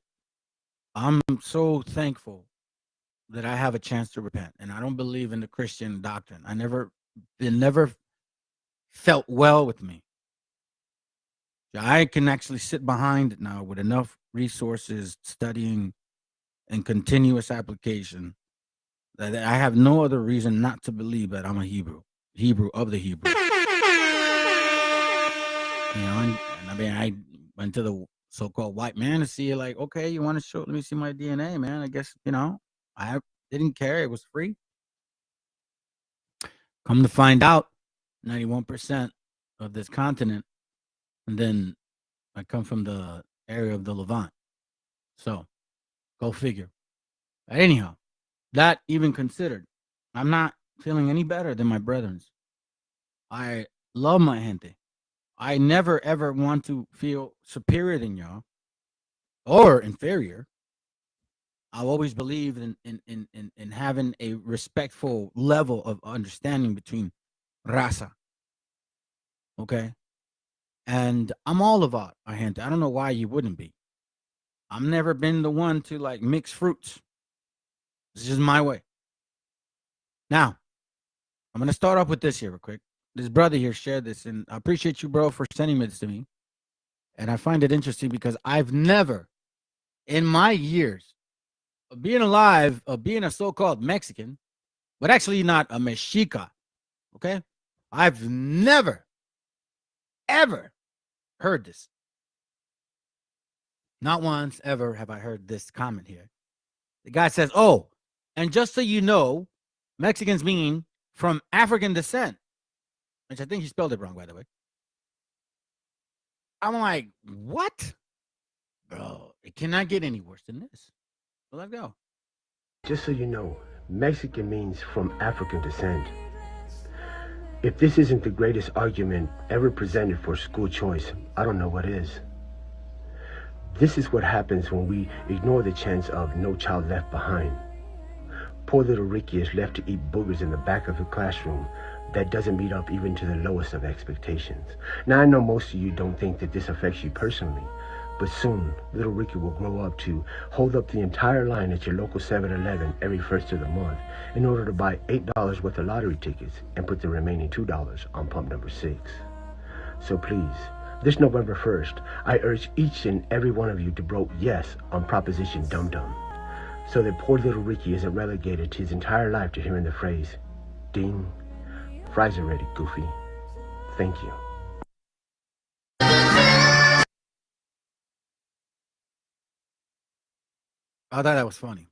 I'm so thankful that I have a chance to repent. And I don't believe in the Christian doctrine. It never felt well with me. I can actually sit behind it now with enough resources, studying, and continuous application that I have no other reason not to believe that I'm a Hebrew of the Hebrews. You know, and I mean, I went to the so-called white man to see, like, okay, you want to show? Let me see my DNA, man. I guess, you know, I didn't care. It was free. Come to find out, 91% of this continent, and then I come from the area of the Levant. So, go figure. But anyhow, that even considered, I'm not feeling any better than my brethren. I love my gente. I never, ever want to feel superior than y'all or inferior. I've always believed in having a respectful level of understanding between raza. Okay? And I'm all about our gente. I don't know why you wouldn't be. I've never been the one to like mix fruits. This is my way. Now, I'm going to start off with this here real quick. This brother here shared this, and I appreciate you, bro, for sending this to me. And I find it interesting because I've never, in my years of being alive, of being a so-called Mexican, but actually not a Mexica, okay? I've never, ever heard this. Not once ever have I heard this comment here. The guy says, oh, and just so you know, Mexicans mean from African descent. Which I think he spelled it wrong, by the way. I'm like, what? Bro, it cannot get any worse than this. So let's go. Just so you know, Mexican means from African descent. If this isn't the greatest argument ever presented for school choice, I don't know what is. This is what happens when we ignore the chance of no child left behind. Poor little Ricky is left to eat boogers in the back of the classroom that doesn't meet up even to the lowest of expectations. Now, I know most of you don't think that this affects you personally, but soon, little Ricky will grow up to hold up the entire line at your local 7-Eleven every first of the month in order to buy $8 worth of lottery tickets and put the remaining $2 on pump number 6. So please, this November 1st, I urge each and every one of you to vote yes on Proposition Dum Dum, so that poor little Ricky isn't relegated to his entire life to hearing the phrase, ding, fries are ready, Goofy. Thank you. I thought that was funny.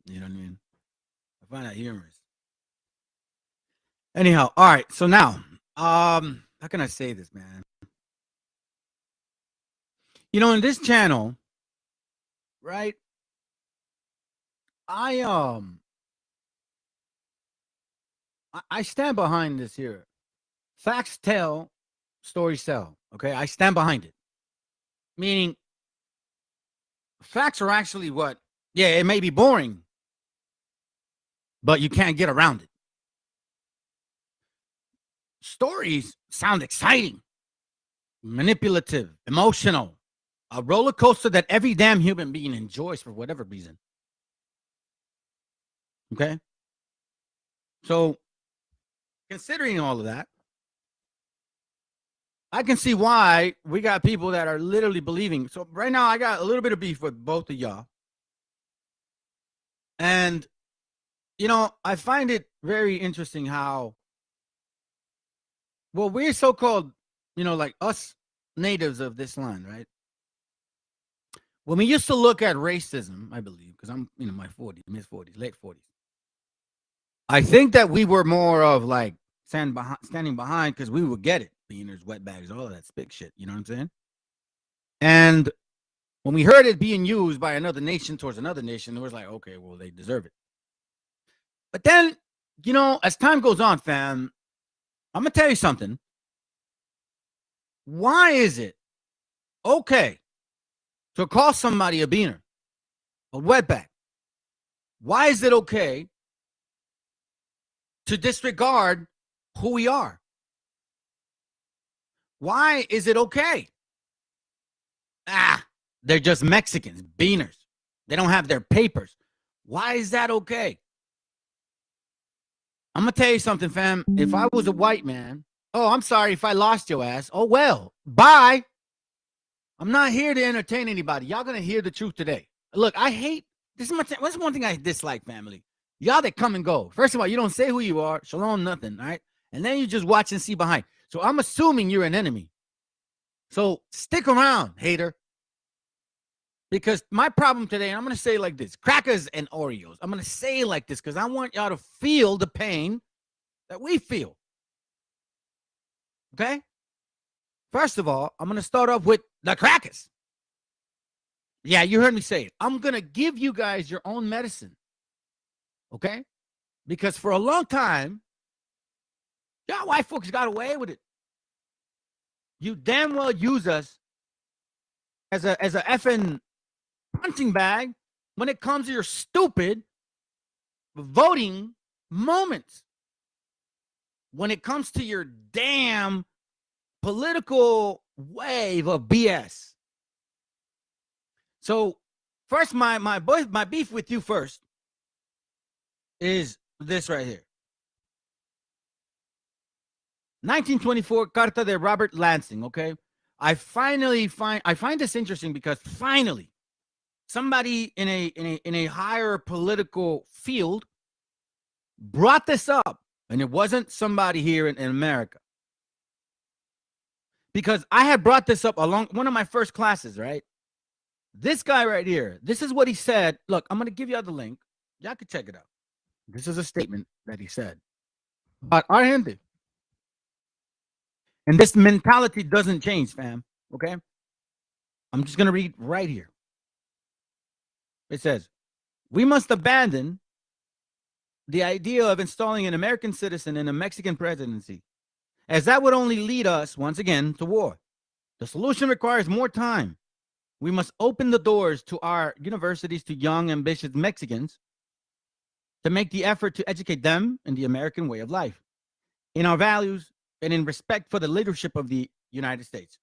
You know what I mean? I find that humorous. Anyhow, all right. So now, how can I say this, man? You know, in this channel, right? I stand behind this here. Facts tell, stories sell. Okay, I stand behind it. Meaning, facts are actually what? Yeah, it may be boring, but you can't get around it. Stories sound exciting, manipulative, emotional, a roller coaster that every damn human being enjoys for whatever reason. Okay? So, considering all of that, I can see why we got people that are literally believing. So right now, I got a little bit of beef with both of y'all. And, you know, I find it very interesting how, well, we're so-called, you know, like us natives of this land, right? when we used to look at racism, I believe, because I'm in my 40s, mid-40s, late 40s, I think that we were more of like standing behind because we would get it. Beaners, wetbags, all of that spick shit. You know what I'm saying? And when we heard it being used by another nation towards another nation, it was like, okay, well, they deserve it. But then, you know, as time goes on, fam, I'm going to tell you something. Why is it okay to call somebody a beaner, a wetback? Why is it okay to disregard who we are? Why is it okay? They're just Mexicans, beaners. They don't have their papers. Why is that okay? I'm going to tell you something, fam. If I was a white man, oh, I'm sorry if I lost your ass. Oh, well, bye. I'm not here to entertain anybody. Y'all going to hear the truth today. Look, I hate, what's one thing I dislike, family? Y'all that come and go. First of all, you don't say who you are. Shalom, nothing, all right? And then you just watch and see behind. So I'm assuming you're an enemy. So stick around, hater. Because my problem today, and I'm going to say it like this, crackers and Oreos. I'm going to say it like this because I want y'all to feel the pain that we feel. Okay? First of all, I'm going to start off with the crackers. Yeah, you heard me say it. I'm going to give you guys your own medicine. Okay? Because for a long time, y'all white folks got away with it. You damn well use us as a effing punching bag when it comes to your stupid voting moments. When it comes to your damn political wave of BS. So first, my beef with you first is this right here. 1924 Carta de Robert Lansing, okay? I find this interesting because finally somebody in a higher political field brought this up, and it wasn't somebody here in America. Because I had brought this up along one of my first classes, right? This guy right here, this is what he said. Look, I'm going to give you the link. Y'all can check it out. This is a statement that he said about our gente. And this mentality doesn't change, fam. Okay? I'm just going to read right here. It says, we must abandon the idea of installing an American citizen in a Mexican presidency, as that would only lead us, once again, to war. The solution requires more time. We must open the doors to our universities to young, ambitious Mexicans to make the effort to educate them in the American way of life, in our values, and in respect for the leadership of the United States.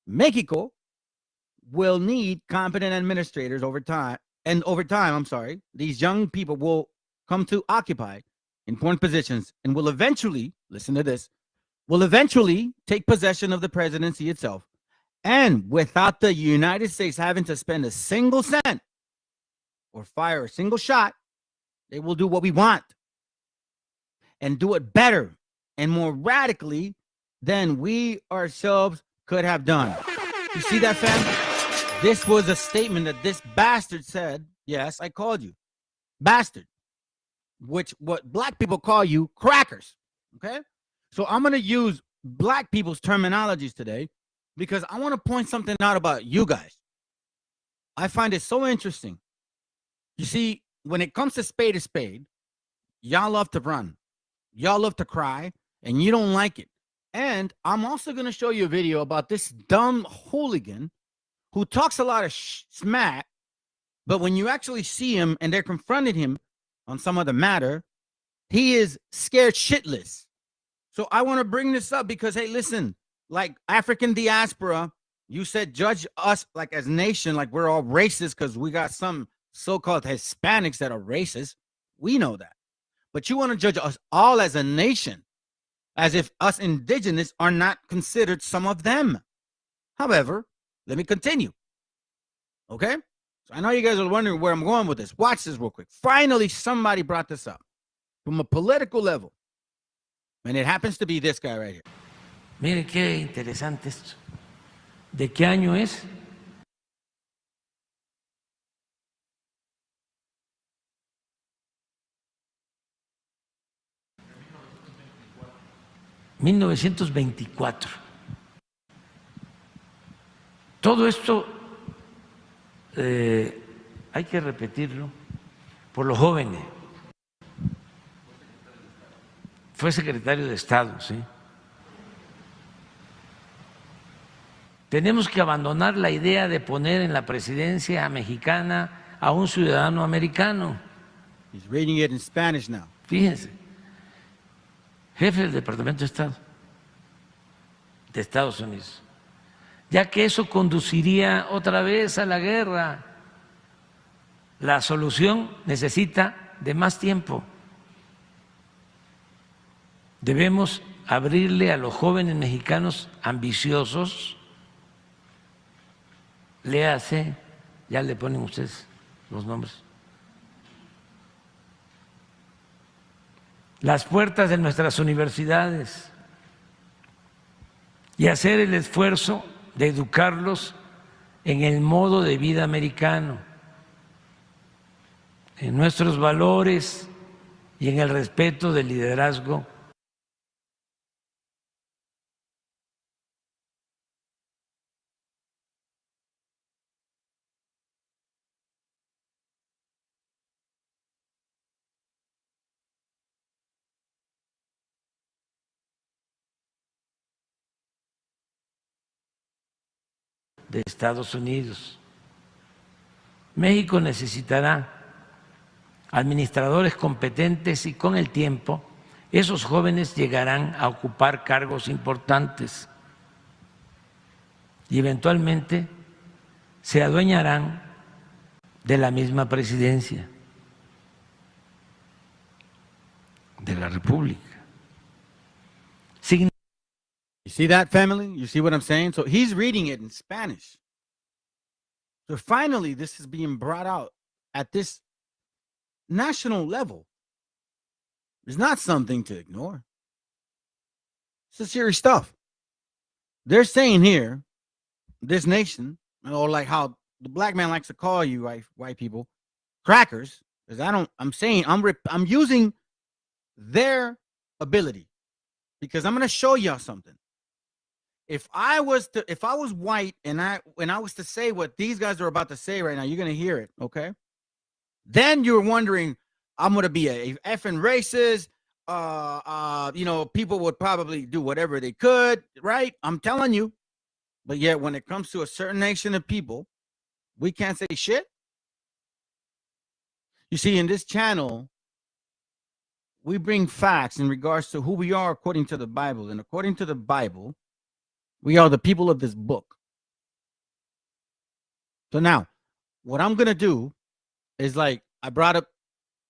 Mexico will need competent administrators over time. And over time, these young people will come to occupy important positions and will eventually, listen to this, will eventually take possession of the presidency itself. And without the United States having to spend a single cent or fire a single shot, they will do what we want and do it better and more radically than we ourselves could have done. You see that, fam? This was a statement that this bastard said. Yes, I called you bastard, which what black people call you crackers. Okay? So I'm going to use black people's terminologies today because I want to point something out about you guys. I find it so interesting. You see, when it comes to spade, y'all love to run. Y'all love to cry, and you don't like it. And I'm also going to show you a video about this dumb hooligan who talks a lot of smack, but when you actually see him and they're confronting him on some other matter, he is scared shitless. So I want to bring this up because, hey, listen, like African diaspora, you said judge us like as nation, like we're all racist because we got some so-called Hispanics that are racist. We know that. But you want to judge us all as a nation, as if us indigenous are not considered some of them. However, let me continue. Okay? So I know you guys are wondering where I'm going with this. Watch this real quick. Finally, somebody brought this up from a political level. And it happens to be this guy right here. Mire qué interesante esto. ¿De qué año es? 1924. Todo esto hay que repetirlo por los jóvenes. Fue secretario de Estado, ¿sí? Tenemos que abandonar la idea de poner en la presidencia mexicana a un ciudadano americano. He's reading it in Spanish now. Fíjense, jefe del Departamento de Estado de Estados Unidos, ya que eso conduciría otra vez a la guerra. La solución necesita de más tiempo. Debemos abrirle a los jóvenes mexicanos ambiciosos, léase, ya le ponen ustedes los nombres, las puertas de nuestras universidades y hacer el esfuerzo de educarlos en el modo de vida americano, en nuestros valores y en el respeto del liderazgo de Estados Unidos. México necesitará administradores competentes y con el tiempo esos jóvenes llegarán a ocupar cargos importantes y eventualmente se adueñarán de la misma presidencia de la República. You see that, family? You see what I'm saying? So he's reading it in Spanish. So finally, this is being brought out at this national level. It's not something to ignore. It's serious stuff. They're saying here, this nation, or like how the black man likes to call you, white people, crackers. Because I'm using their ability. Because I'm going to show y'all something. If I was white and I was to say what these guys are about to say right now, you're gonna hear it, okay? Then you're wondering, I'm gonna be a effing racist. People would probably do whatever they could, right? I'm telling you. But yet, when it comes to a certain nation of people, we can't say shit. You see, in this channel, we bring facts in regards to who we are according to the Bible, and according to the Bible, we are the people of this book. So now, what I'm going to do is, like, I brought up,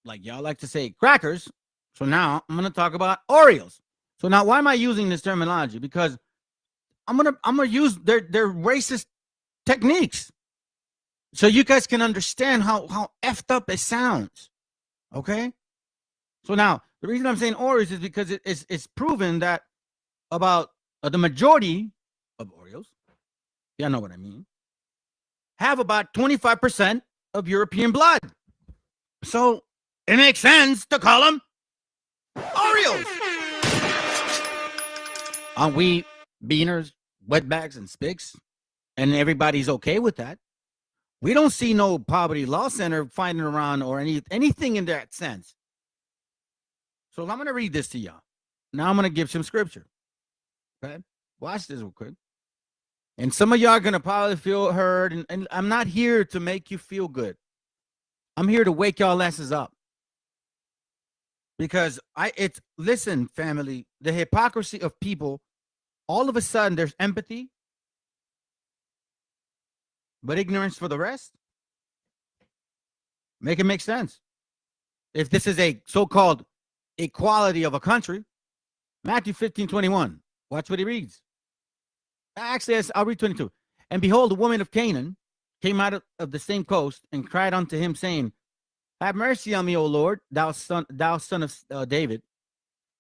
like y'all like to say, crackers. So now I'm going to talk about Oreos. So now, why am I using this terminology? Because I'm going to use their racist techniques so you guys can understand how effed up it sounds. Okay? So now, the reason I'm saying Oreos is because it's proven that about the majority of Oreos, y'all know what I mean, have about 25% of European blood. So it makes sense to call them Oreos. Aren't we beaners, wetbacks, and spics? And everybody's okay with that. We don't see no poverty law center fighting around or anything in that sense. So I'm going to read this to y'all. Now I'm going to give some scripture. Okay? Watch this real quick. And some of y'all are going to probably feel heard. And I'm not here to make you feel good. I'm here to wake y'all asses up. Because listen, family, the hypocrisy of people, all of a sudden there's empathy, but ignorance for the rest. Make it make sense. If this is a so-called equality of a country, Matthew 15:21. Watch what he reads. Actually, I'll read 22. And behold, a woman of Canaan came out of the same coast and cried unto him, saying, have mercy on me, O Lord, thou son of David.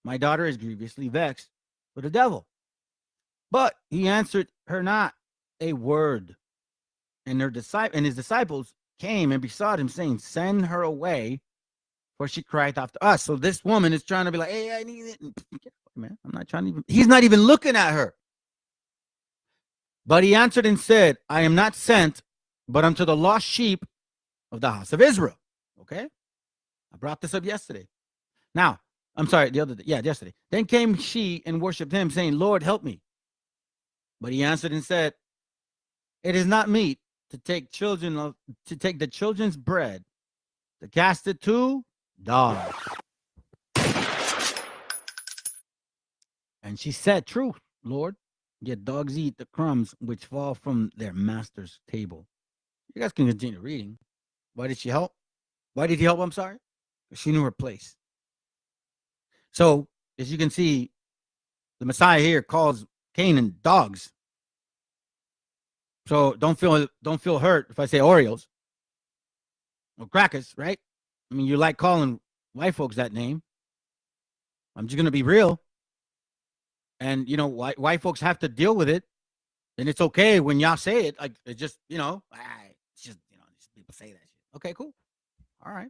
My daughter is grievously vexed with the devil. But he answered her not a word. And his disciples came and besought him, saying, send her away, for she cried after us. So this woman is trying to be like, hey, I need it. man. I'm not trying to even, he's not even looking at her. But he answered and said, I am not sent, but unto the lost sheep of the house of Israel. Okay? I brought this up yesterday. Now, I'm sorry, the other day. Yeah, yesterday. Then came she and worshipped him, saying, Lord, help me. But he answered and said, it is not meet to take the children's bread, to cast it to dogs. And she said, true, Lord, yet dogs eat the crumbs which fall from their master's table. You guys can continue reading. Why did she help? Why did he help? I'm sorry. She knew her place. So, as you can see, the Messiah here calls Canaan dogs. So don't feel hurt if I say Oreos or crackers, right? I mean, you like calling white folks that name. I'm just gonna be real. And white folks have to deal with it, and it's okay when y'all say it. Like it's just, it's just people say that shit. Okay, cool. All right.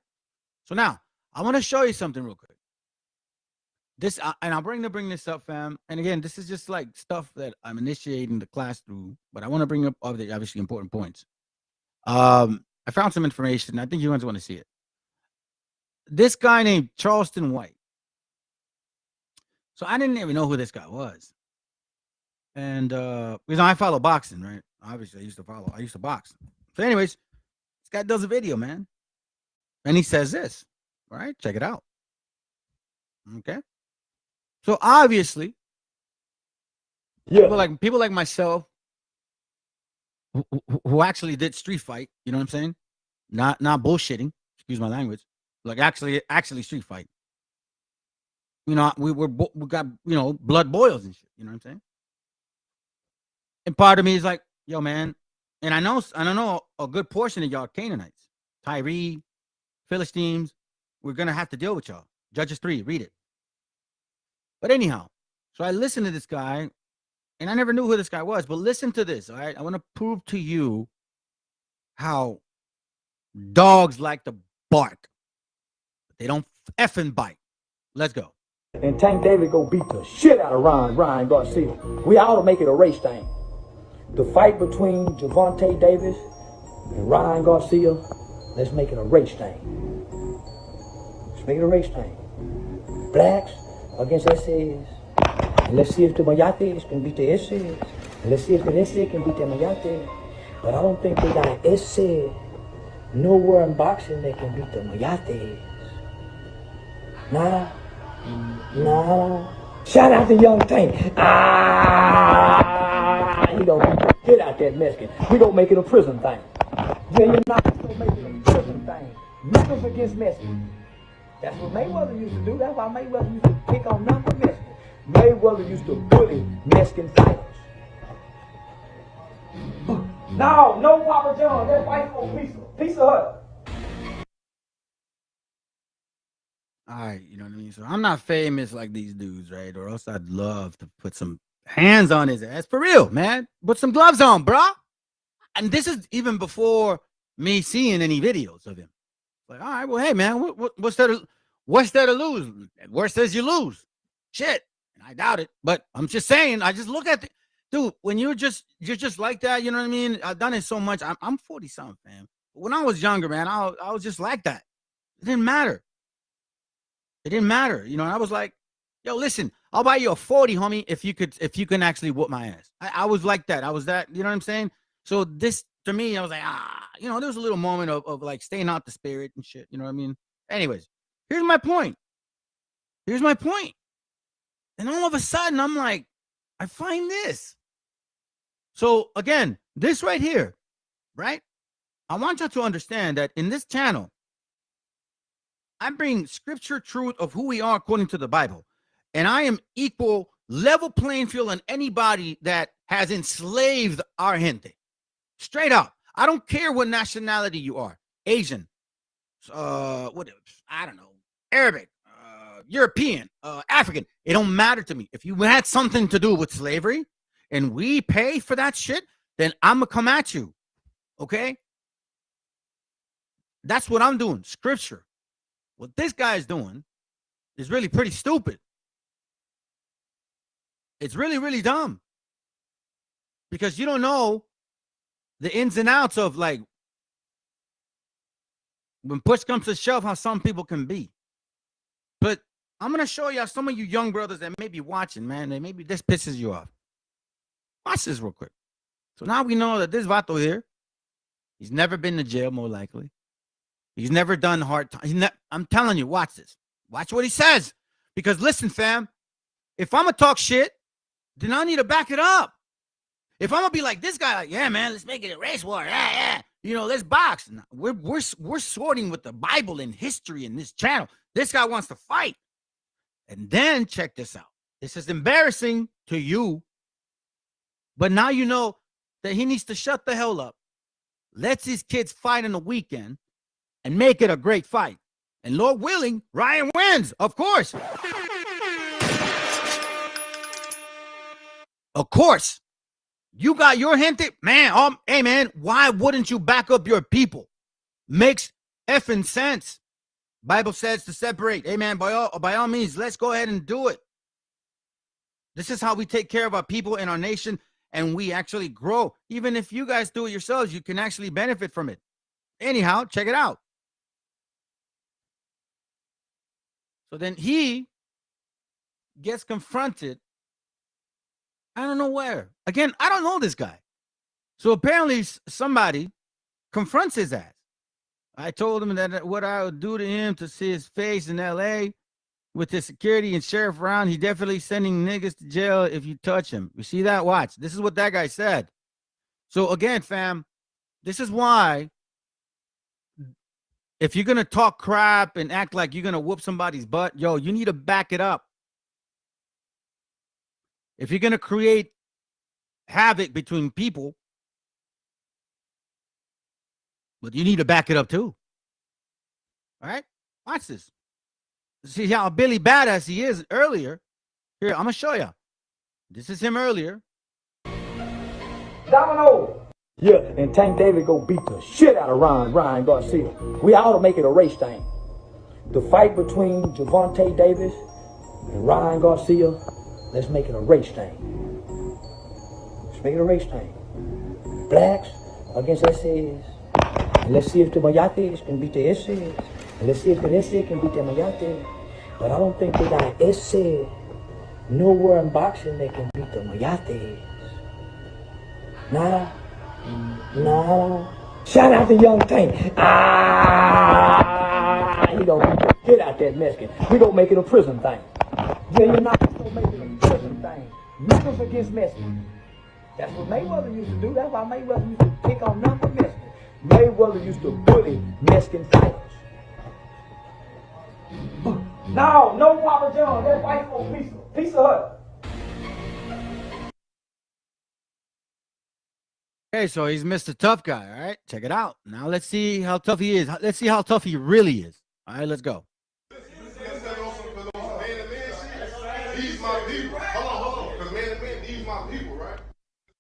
So now I want to show you something real quick. This and I'll bring this up, fam. And again, this is just like stuff that I'm initiating the class through, but I want to bring up obviously important points. I found some information. I think you guys want to see it. This guy named Charleston White. So I didn't even know who this guy was. And because I follow boxing, right? Obviously, I used to box. So anyways, this guy does a video, man. And he says this. All right, check it out. Okay. So obviously, people like myself who actually did street fight, you know what I'm saying? Not bullshitting, excuse my language. Like actually street fight. We got blood boils and shit, you know what I'm saying? And part of me is like, yo, man, and I know a good portion of y'all Canaanites, Tyree, Philistines, we're gonna have to deal with y'all. Judges 3, read it. But anyhow, so I listened to this guy, and I never knew who this guy was, but listen to this, all right? I want to prove to you how dogs like to bark. But they don't effing bite. Let's go. And Tank David go beat the shit out of Ryan Garcia. We ought to make it a race thing. The fight between Javante Davis and Ryan Garcia, let's make it a race thing. Let's make it a race thing. Blacks against SAs. And let's see if the Mayates can beat the SAs. And let's see if the SA can beat the Mayates. But I don't think they got an SA nowhere in boxing that can beat the Mayates. Nah. Shout out to Young Tank. He don't get out that Mexican. We don't make it a prison thing. You're not gonna make it a prison thing. Numbers against Mexicans. That's what Mayweather used to do. That's why Mayweather used to pick on number Mexicans. Mayweather used to bully Mexican fighters. No Papa John. That white folk piece of her. All right, you know what I mean? So I'm not famous like these dudes, right? Or else I'd love to put some hands on his ass. For real, man. Put some gloves on, bro. And this is even before me seeing any videos of him. Like, all right, well, hey, man, what's there to lose? Worst says you lose. Shit. And I doubt it. But I'm just saying, I just look at the dude, when you're just like that, you know what I mean? I've done it so much. I'm 40-something, fam. When I was younger, man, I was just like that. It didn't matter. It didn't matter. You know, and I was like, yo, listen, I'll buy you a 40, homie, if you can actually whoop my ass. I was like that. I was that, you know what I'm saying? So this, to me, I was like, there was a little moment of like staying out the spirit and shit. You know what I mean? Anyways, here's my point. And all of a sudden, I'm like, I find this. So again, this right here, right? I want you to understand that in this channel, I bring scripture truth of who we are according to the Bible. And I am equal level playing field on anybody that has enslaved our gente. Straight up. I don't care what nationality you are. Asian, I don't know, Arabic, European, African. It don't matter to me. If you had something to do with slavery and we pay for that shit, then I'm going to come at you. Okay? That's what I'm doing. Scripture. What this guy is doing is really pretty stupid. It's really, really dumb. Because you don't know the ins and outs of, like, when push comes to shove, how some people can be. But I'm going to show y'all some of you young brothers that may be watching, man, and maybe this pisses you off. Watch this real quick. So now we know that this vato here, he's never been to jail, more likely. He's never done hard time. I'm telling you, watch this. Watch what he says. Because listen, fam, if I'm going to talk shit, then I need to back it up. If I'm going to be like this guy, like, yeah, man, let's make it a race war. Yeah, yeah. You know, let's box. We're sorting with the Bible and history in this channel. This guy wants to fight. And then check this out. This is embarrassing to you. But now you know that he needs to shut the hell up. Lets his kids fight on the weekend and make it a great fight. And Lord willing, Ryan wins, of course. Of course. You got your gente, man. Hey, man, why wouldn't you back up your people? Makes effing sense. Bible says to separate. Hey, man, by all means, let's go ahead and do it. This is how we take care of our people in our nation, and we actually grow. Even if you guys do it yourselves, you can actually benefit from it. Anyhow, check it out. So then he gets confronted. I don't know where. Again, I don't know this guy. So apparently somebody confronts his ass. I told him that what I would do to him to see his face in L.A. with the security and sheriff around, he definitely sending niggas to jail if you touch him. You see that? Watch. This is what that guy said. So again, fam, this is why if you're going to talk crap and act like you're going to whoop somebody's butt, yo, you need to back it up. If you're going to create havoc between people, but you need to back it up too. All right? Watch this. See how Billy Badass he is earlier. Here, I'm going to show you. This is him earlier. Domino! Yeah, and Tank David go beat the shit out of Ryan Garcia. We ought to make it a race thing. The fight between Javante Davis and Ryan Garcia, let's make it a race thing. Let's make it a race thing. Blacks against SAs. And let's see if the Mayates can beat the SAs. And let's see if the SA can beat the Mayates. But I don't think they got an SA nowhere in boxing that can beat the Mayates. Nada. Shout out to Young Tank. He gonna get out that Mexican. We gonna make it a prison thing. Yeah, you're not gonna make it a prison thing. Niggas against Mexicans. That's what Mayweather used to do. That's why Mayweather used to pick on nothing but Mexicans. Mayweather used to bully Mexican fighters. No Papa John. That white folk pizza hut. Okay, so he's Mr. Tough Guy, all right? Check it out. Now let's see how tough he is. Let's see how tough he really is. All right, let's go.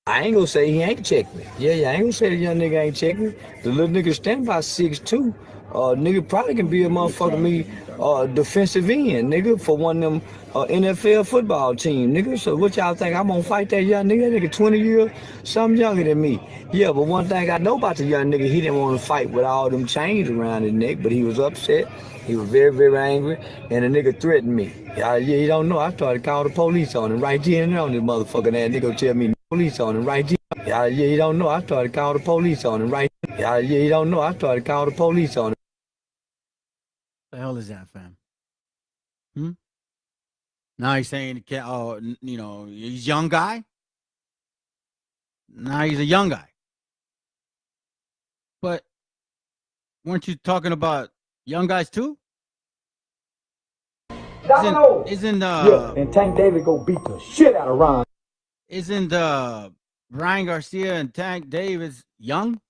I ain't gonna say he ain't checked me. Yeah, I ain't gonna say the young nigga ain't checked me. The little nigga stand by 6'2". Nigga probably can be a motherfucker me defensive end, nigga, for one of them NFL football team, nigga. So what y'all think? I'm gonna fight that young nigga? That nigga 20 years, something younger than me. Yeah, but one thing I know about the young nigga, he didn't want to fight with all them chains around his neck, but he was upset. He was very, very angry, and the nigga threatened me. Yeah, you don't know. I started calling the police on him right there and there on this motherfucker. That nigga tell me police on him right there. Yeah, you don't know. I started calling the police on him right there. Yeah, you don't know. I started calling the police on him. The hell is that, fam? Now he's saying, you know, he's a young guy. Now he's a young guy. But weren't you talking about young guys too? Isn't yeah, and Tank David go beat the shit out of Ryan. Isn't Ryan Garcia and Tank Davis young?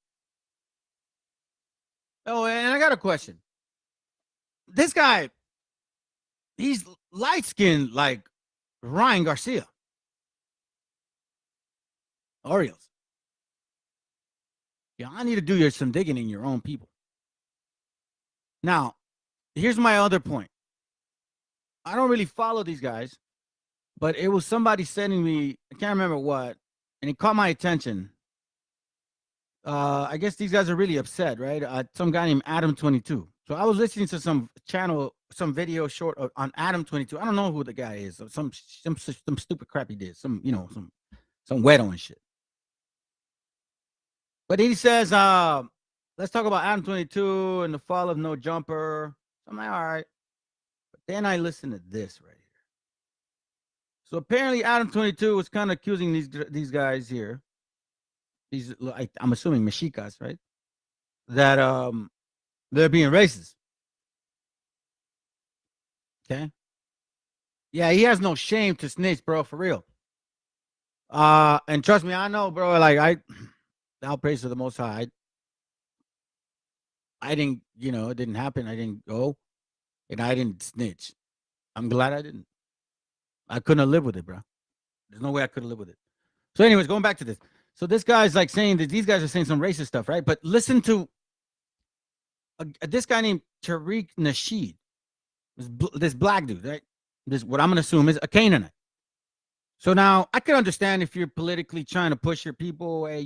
Oh, and I got a question. This guy, he's light-skinned like Ryan Garcia. Orioles. Yeah, I need to do some digging in your own people. Now, here's my other point. I don't really follow these guys, but it was somebody sending me, I can't remember what, and it caught my attention. I guess these guys are really upset, right? Some guy named Adam22. So I was listening to some channel, some video short on Adam22. I don't know who the guy is. Some stupid crap he did. Some weirdo and shit. But he says, let's talk about Adam22 and the fall of No Jumper. I'm like, all right. But then I listened to this right here. So apparently Adam22 was kind of accusing these guys here. I'm assuming MESHIACHAs, right? That they're being racist. Okay. Yeah, he has no shame to snitch, bro, for real. And trust me, I know, bro. Like all praise to the Most High. I didn't, it didn't happen. I didn't go, and I didn't snitch. I'm glad I didn't. I couldn't have lived with it, bro. There's no way I could have lived with it. So, anyways, going back to this. So this guy's like saying that these guys are saying some racist stuff, right? But listen to this guy named Tariq Nasheed, this black dude, right? This what I'm gonna assume is a Canaanite. So now I can understand if you're politically trying to push your people away,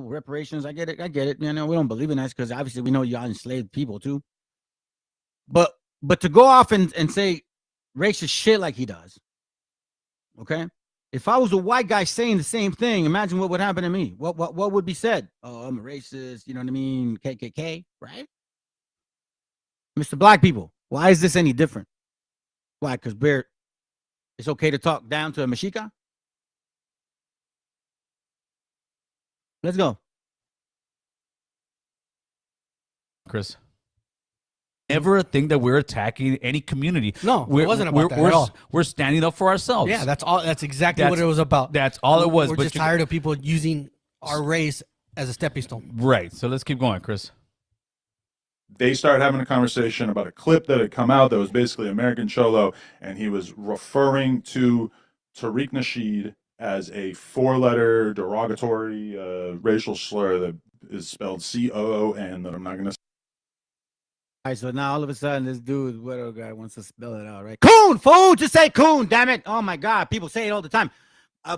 reparations. I get it. We don't believe in that because obviously we know y'all enslaved people too. But to go off and say racist shit like he does, okay? If I was a white guy saying the same thing, imagine what would happen to me. What would be said? Oh, I'm a racist. You know what I mean? KKK, right? Mr. Black people, why is this any different? Why? Because it's okay to talk down to a MESHIACHA? Let's go. Chris. Never think that we're attacking any community. No, it wasn't about that at all. We're standing up for ourselves. Yeah, that's all. That's exactly what it was about. That's all it was. We're just tired of people using our race as a stepping stone. Right. So let's keep going, Chris. They started having a conversation about a clip that had come out that was basically American Cholo, and he was referring to Tariq Nasheed as a four-letter derogatory racial slur that is spelled COON that I'm not going to. All right, so now all of a sudden this dude, whatever guy, wants to spell it out, right? Coon, fool, just say coon, damn it. Oh my God, people say it all the time.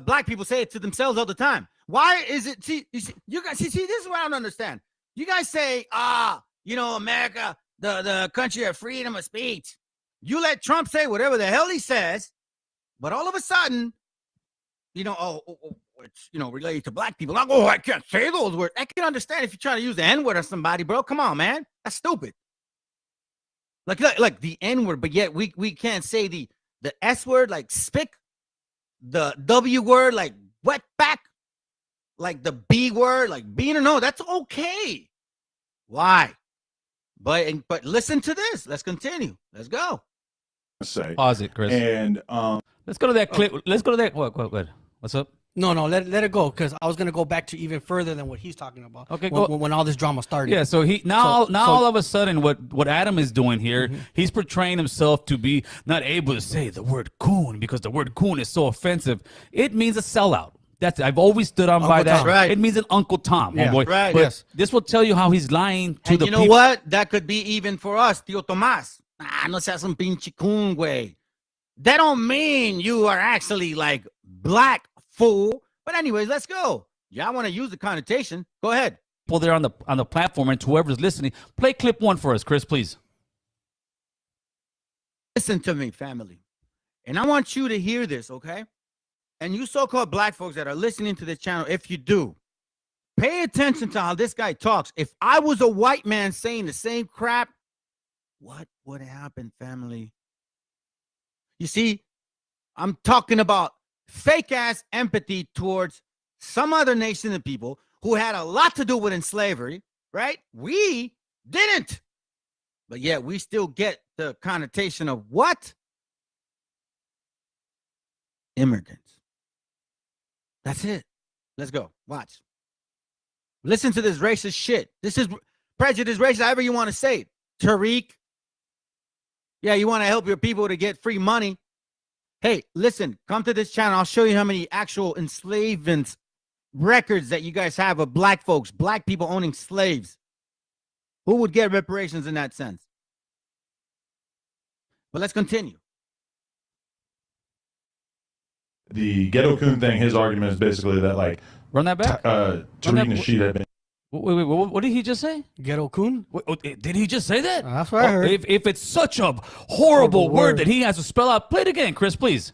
Black people say it to themselves all the time. Why is it? See, you guys, see, this is what I don't understand. You guys say, America, the country of freedom of speech. You let Trump say whatever the hell he says, but all of a sudden, it's related to black people. I can't say those words. I can understand if you try to use the N-word on somebody, bro. Come on, man, that's stupid. Like the N-word, but yet we can't say the S-word, like spick, the W word, like wetback, like the B word, like bean or no, that's okay. Why? But listen to this. Let's continue. Let's go. Say. Pause it, Chris. And let's go to that clip. Let's go to that. What? What's up? No, let it go, because I was gonna go back to even further than what he's talking about. Okay, when all this drama started. Yeah, so all of a sudden, what Adam is doing here, he's portraying himself to be not able to say the word coon because the word coon is so offensive. It means a sellout. I've always stood on by that. Right. It means an Uncle Tom, homeboy. Right. But yes. This will tell you how he's lying to the people. You know what? That could be even for us, Tío Tomás. No seas un pinche coon, güey. That don't mean you are actually like black, fool. But anyways, let's go. Y'all want to use the connotation? Go ahead. People there on the platform and to whoever's listening, play clip 1 for us, Chris, please. Listen to me, family. And I want you to hear this, okay? And you so-called black folks that are listening to this channel, if you do, pay attention to how this guy talks. If I was a white man saying the same crap, what would happen, family? You see, I'm talking about fake-ass empathy towards some other nation of people who had a lot to do with slavery, right? We didn't. But yet we still get the connotation of what? Immigrants. That's it. Let's go. Watch. Listen to this racist shit. This is prejudice, racist, however you want to say it. Tariq. Yeah, you want to help your people to get free money. Hey, listen, come to this channel. I'll show you how many actual enslavement records that you guys have of black folks, black people owning slaves. Who would get reparations in that sense? But let's continue. The ghetto coon thing, his argument is basically that, like, run that back. Tariq Nasheed had been. Wait, what did he just say? Ghetto coon? Did he just say that? That's what I heard. If it's such a horrible word that he has to spell out, play it again, Chris, please.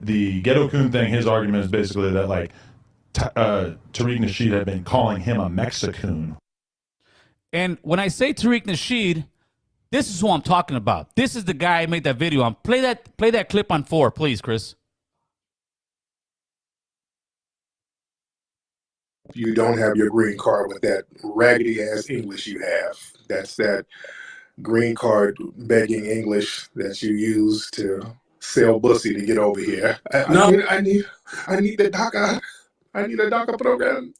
The ghetto coon thing, his argument is basically that, like, Tariq Nasheed had been calling him a Mexicoon. And when I say Tariq Nasheed, this is who I'm talking about. This is the guy who made that video. Play that clip on 4, please, Chris. You don't have your green card with that raggedy ass English you have. That's that green card begging English that you use to sell pussy to get over here. I need the DACA. I need a DACA program.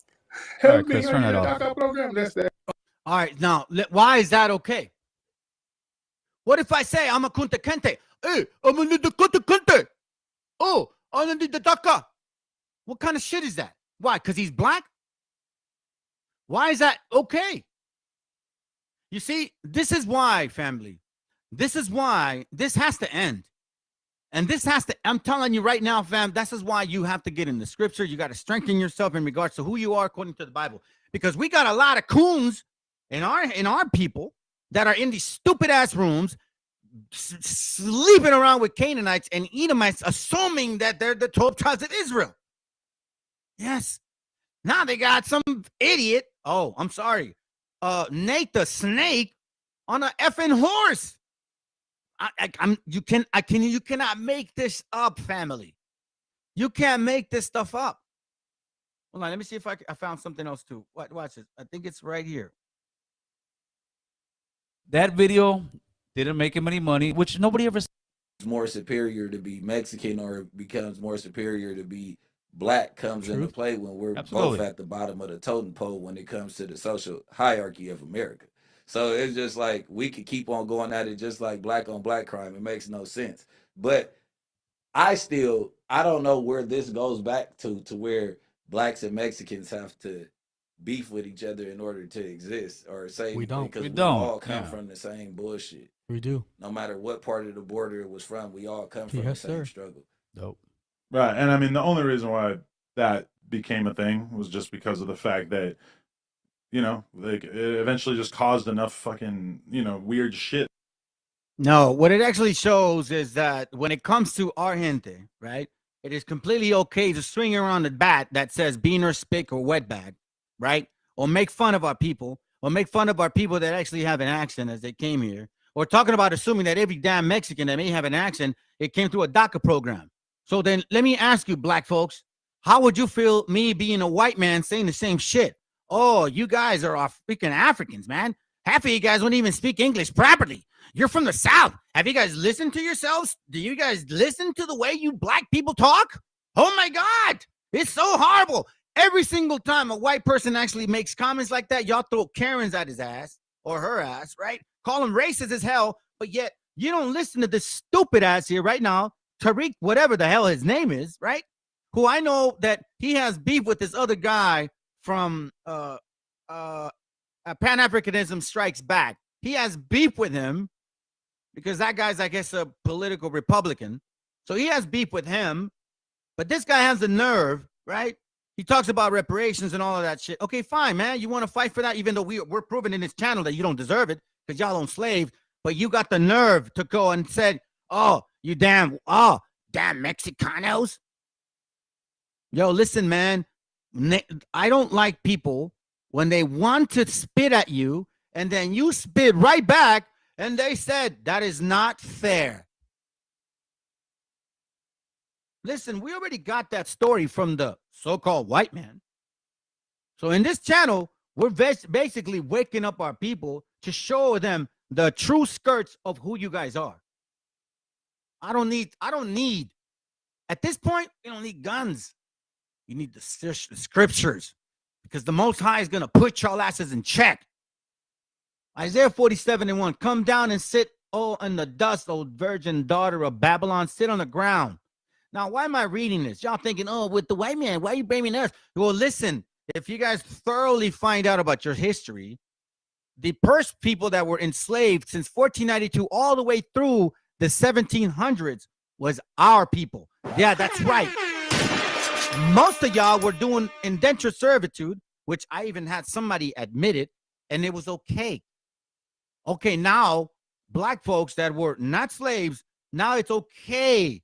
Help me! I need a DACA program. That's that. All right, now why is that okay? What if I say I'm a kunta kente? Hey, I'm a kunta kente. Oh, I need the DACA. What kind of shit is that? Why? Because he's black? Why is that okay? You see, this is why, family. This is why this has to end. And this has to, I'm telling you right now, fam, this is why you have to get in the scripture. You got to strengthen yourself in regards to who you are according to the Bible. Because we got a lot of coons in our people that are in these stupid ass rooms sleeping around with Canaanites and Edomites, assuming that they're the 12 tribes of Israel. Yes. Now they got some idiot. Oh, I'm sorry. Nate the Snake on an effing horse. You cannot make this up, family. You can't make this stuff up. Hold on, let me see if I found something else too. Watch this. I think it's right here. That video didn't make him any money, which nobody ever said. It's more superior to be Mexican, or it becomes more superior to be black comes into play when we're both at the bottom of the totem pole when it comes to the social hierarchy of America. So it's just like we could keep on going at it just like black on black crime. It makes no sense. But I don't know where this goes back to where blacks and Mexicans have to beef with each other in order to exist, or say we don't. Because we all come from the same bullshit. We do. No matter what part of the border it was from, we all come from the same struggle. Dope. Right. And I mean, the only reason why that became a thing was just because of the fact that, you know, like it eventually just caused enough fucking, you know, weird shit. No, what it actually shows is that when it comes to our gente, right, it is completely okay to swing around a bat that says beaner, spick, or wetbag, right? Or make fun of our people, or make fun of our people that actually have an accent as they came here, or talking about assuming that every damn Mexican that may have an accent, it came through a DACA program. So then let me ask you, black folks, how would you feel me being a white man saying the same shit? Oh, you guys are freaking Africans, man. Half of you guys wouldn't even speak English properly. You're from the South. Have you guys listened to yourselves? Do you guys listen to the way you black people talk? Oh my God, it's so horrible. Every single time a white person actually makes comments like that, y'all throw Karens at his ass or her ass, right? Call him racist as hell, but yet you don't listen to this stupid ass here right now, Tariq, whatever the hell his name is, right? Who I know that he has beef with this other guy from Pan-Africanism Strikes Back. He has beef with him because that guy's, I guess, a political Republican. So he has beef with him. But this guy has the nerve, right? He talks about reparations and all of that shit. Okay, fine, man. You want to fight for that, even though we're proving in this channel that you don't deserve it because y'all own slaves. But you got the nerve to go and said, damn Mexicanos. Yo, listen, man. I don't like people when they want to spit at you and then you spit right back and they said that is not fair. Listen, we already got that story from the so-called white man. So in this channel, we're basically waking up our people to show them the true skirts of who you guys are. I don't need, at this point, you don't need guns. You need the scriptures because the Most High is going to put y'all asses in check. Isaiah 47:1, come down and sit, in the dust, O virgin daughter of Babylon, sit on the ground. Now, why am I reading this? Y'all thinking, with the white man, why are you blaming us? Well, listen, if you guys thoroughly find out about your history, the first people that were enslaved since 1492 all the way through the 1700s was our people. Yeah, that's right. Most of y'all were doing indentured servitude, which I even had somebody admit it, and it was okay. Okay, now black folks that were not slaves, now it's okay.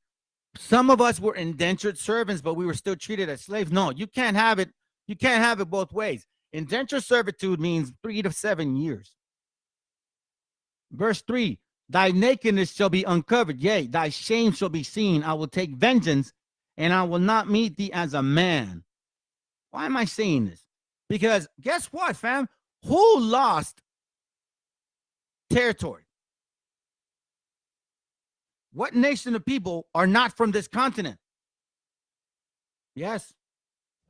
Some of us were indentured servants, but we were still treated as slaves. No, you can't have it. You can't have it both ways. Indentured servitude means 3 to 7 years. Verse 3, thy nakedness shall be uncovered. Yea, thy shame shall be seen. I will take vengeance, and I will not meet thee as a man. Why am I saying this? Because guess what, fam? Who lost territory? What nation of people are not from this continent? Yes,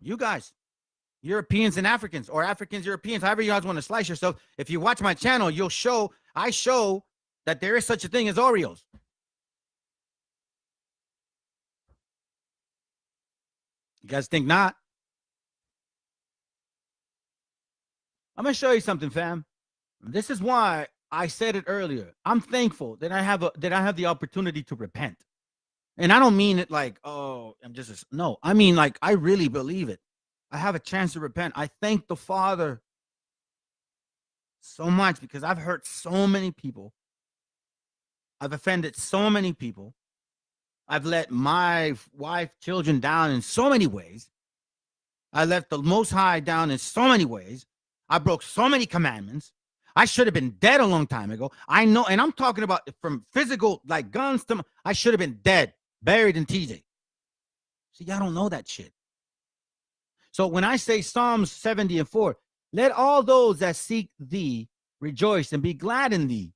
you guys. Europeans and Africans, or Africans, Europeans, however you guys want to slice yourself. If you watch my channel, I show that there is such a thing as Oreos. You guys think not? I'm going to show you something, fam. This is why I said it earlier. I'm thankful that I have the opportunity to repent. And I don't mean it like, oh, no. I mean, like, I really believe it. I have a chance to repent. I thank the Father so much because I've hurt so many people. I've offended so many people. I've let my wife, children down in so many ways. I let the Most High down in so many ways. I broke so many commandments. I should have been dead a long time ago. I know, and I'm talking about from physical, like guns to, I should have been dead, buried in TJ. See, y'all don't know that shit. So when I say Psalms 70:4, let all those that seek thee rejoice and be glad in thee.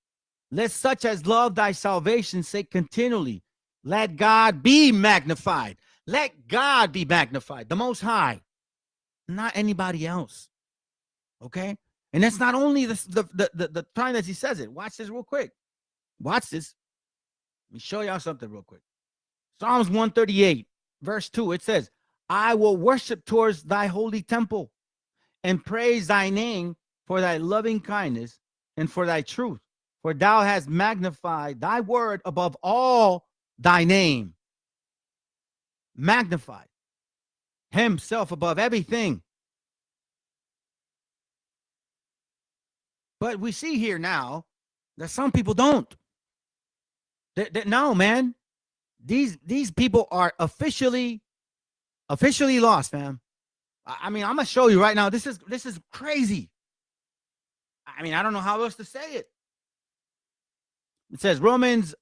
Let such as love thy salvation say continually, let God be magnified. Let God be magnified, the Most High, not anybody else. Okay? And that's not only the time that he says it. Watch this real quick. Watch this. Let me show y'all something real quick. Psalms 138, verse 2, it says, I will worship towards thy holy temple and praise thy name for thy loving kindness and for thy truth. For thou hast magnified thy word above all thy name. Magnified himself above everything. But we see here now that some people don't. No, man. These people are officially lost, fam. I mean, I'm gonna show you right now. This is crazy. I mean, I don't know how else to say it. It says Romans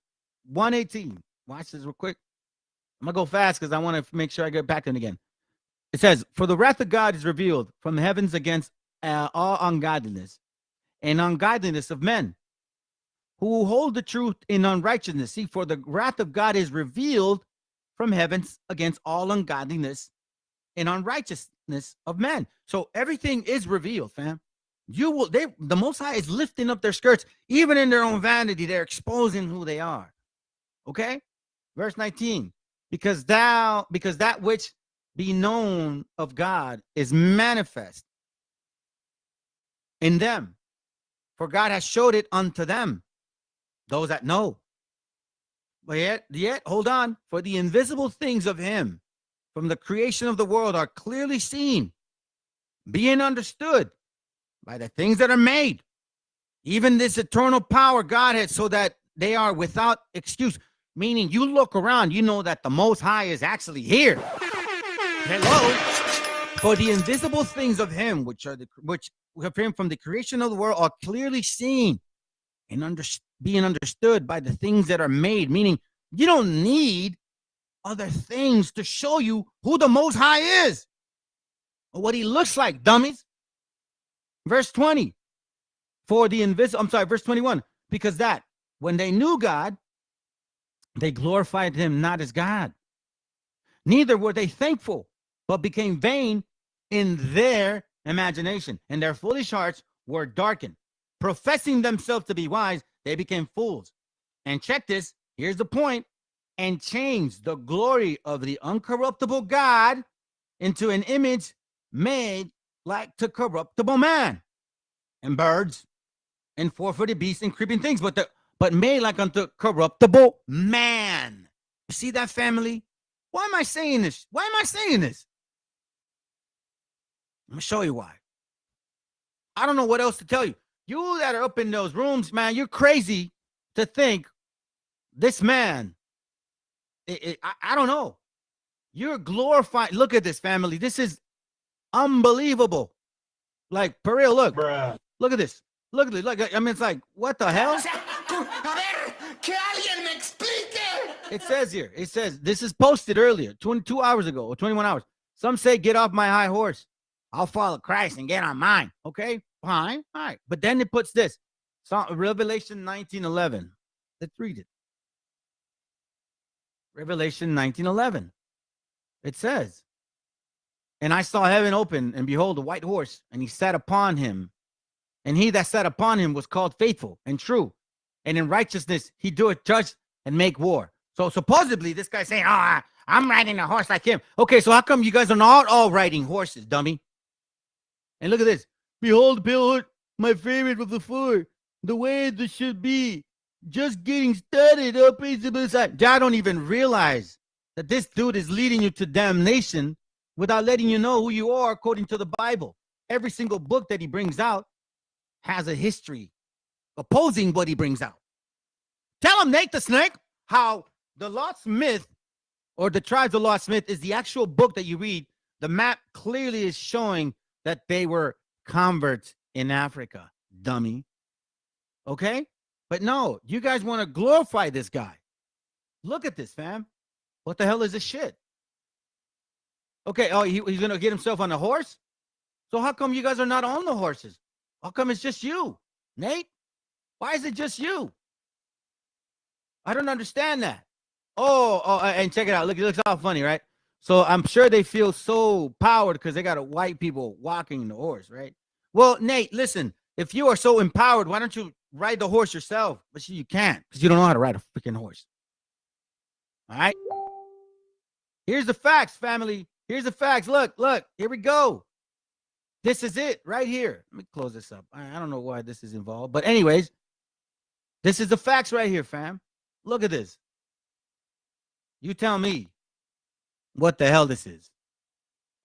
1:18. Watch this real quick. I'm gonna go fast because I want to make sure I get back in again. It says, for the wrath of God is revealed from the heavens against all ungodliness and ungodliness of men who hold the truth in unrighteousness. See, for the wrath of God is revealed from heavens against all ungodliness and unrighteousness of men. So everything is revealed, fam. The Most High is lifting up their skirts, even in their own vanity. They're exposing who they are. Okay, verse 19. Because that which be known of God is manifest in them, for God has showed it unto them, those that know. But yet, hold on, for the invisible things of him from the creation of the world are clearly seen, being understood by the things that are made, even this eternal power God has, so that they are without excuse. Meaning, you look around, you know that the Most High is actually here. Hello. For the invisible things of him, which of him from the creation of the world, are clearly seen and being understood by the things that are made. Meaning, you don't need other things to show you who the Most High is or what he looks like, dummies. Verse 20. Verse 21. Because that when they knew God, they glorified him not as God. Neither were they thankful, but became vain in their imagination, and their foolish hearts were darkened. Professing themselves to be wise, they became fools. And check this, here's the point, and changed the glory of the uncorruptible God into an image made like to corruptible man, and birds, and four-footed beasts, and creeping things, but made like unto corruptible man. You see that, family? Why am I saying this? Why am I saying this? I'm going to show you why. I don't know what else to tell you. You that are up in those rooms, man, you're crazy to think this man, I don't know. You're glorified. Look at this, family. This is unbelievable. Like, for real, look. Bruh. Look at this. Look at this. Look, I mean, it's like, what the hell? It says here, it says, this is posted earlier, 22 hours ago, or 21 hours. Some say, get off my high horse. I'll follow Christ and get on mine. Okay, fine. All right. But then it puts this. Revelation 19:11. Let's read it. Revelation 19:11. It says, and I saw heaven open, and behold, a white horse, and he sat upon him. And he that sat upon him was called faithful and true. And in righteousness he doeth judge and make war. So supposedly this guy's saying, oh, I'm riding a horse like him. Okay, so how come you guys are not all riding horses, dummy? And look at this. Behold, behold, my favorite of the four, the way this should be. Just getting started up into the side. I don't even realize that this dude is leading you to damnation without letting you know who you are according to the Bible. Every single book that he brings out has a history opposing what he brings out. Tell him, Nate the Snake, how the Lost Smith or the Tribes of Lost Smith is the actual book that you read. The map clearly is showing that they were converts in Africa, dummy. Okay? But no, you guys want to glorify this guy. Look at this, fam. What the hell is this shit? Okay, oh, he's going to get himself on a horse? So how come you guys are not on the horses? How come it's just you, Nate? Why is it just you? I don't understand that. Oh, and check it out. Look, it looks all funny, right? So I'm sure they feel so powered because they got a white people walking the horse, right? Well, Nate, listen, if you are so empowered, why don't you ride the horse yourself? But you can't because you don't know how to ride a freaking horse. All right? Here's the facts, family. Here's the facts. Look, here we go. This is it right here. Let me close this up. I don't know why this is involved. But anyways, this is the facts right here, fam. Look at this. You tell me what the hell this is.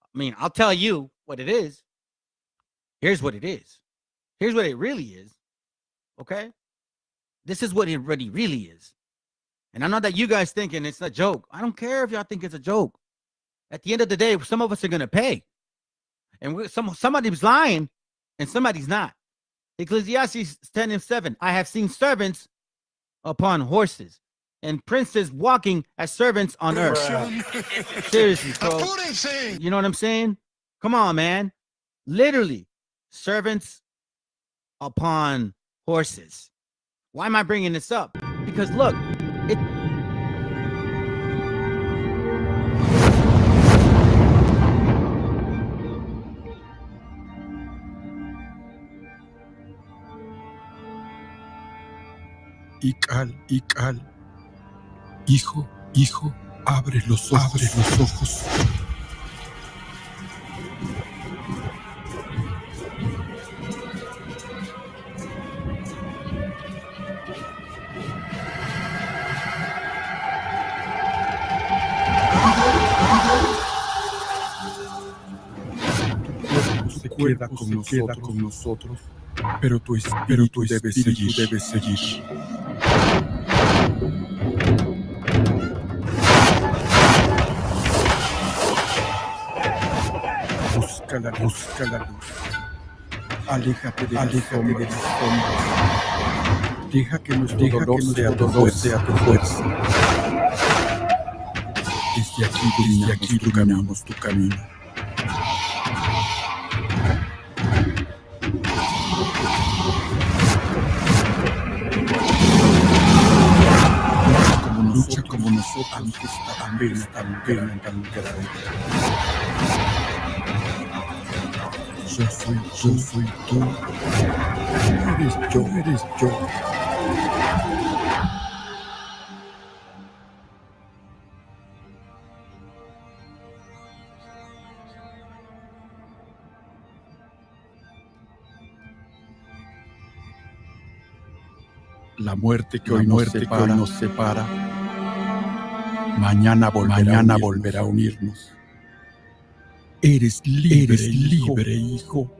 I mean, I'll tell you what it is. Here's what it is. Here's what it really is. Okay? This is what it really is. And I know that you guys thinking it's a joke. I don't care if y'all think it's a joke. At the end of the day, some of us are going to pay. And somebody's lying and somebody's not. Ecclesiastes 10:7. I have seen servants upon horses and princes walking as servants on earth. Seriously, folks. You know what I'm saying? Come on, man. Literally, servants upon horses. Why am I bringing this up? Because look, Ical. Hijo, abre los ojos. Tu cuerpo se queda con nosotros, pero tu espíritu debe seguir. Busca la luz. Aléjate de las sombras. Deja que nuestro dolor sea tu fuerza. Desde aquí iluminamos tu camino. Lucha como nosotros, aunque está tan grande. Yo soy tú. Eres yo. La muerte que hoy nos separa Mañana volverá a unirnos. Eres libre, hijo.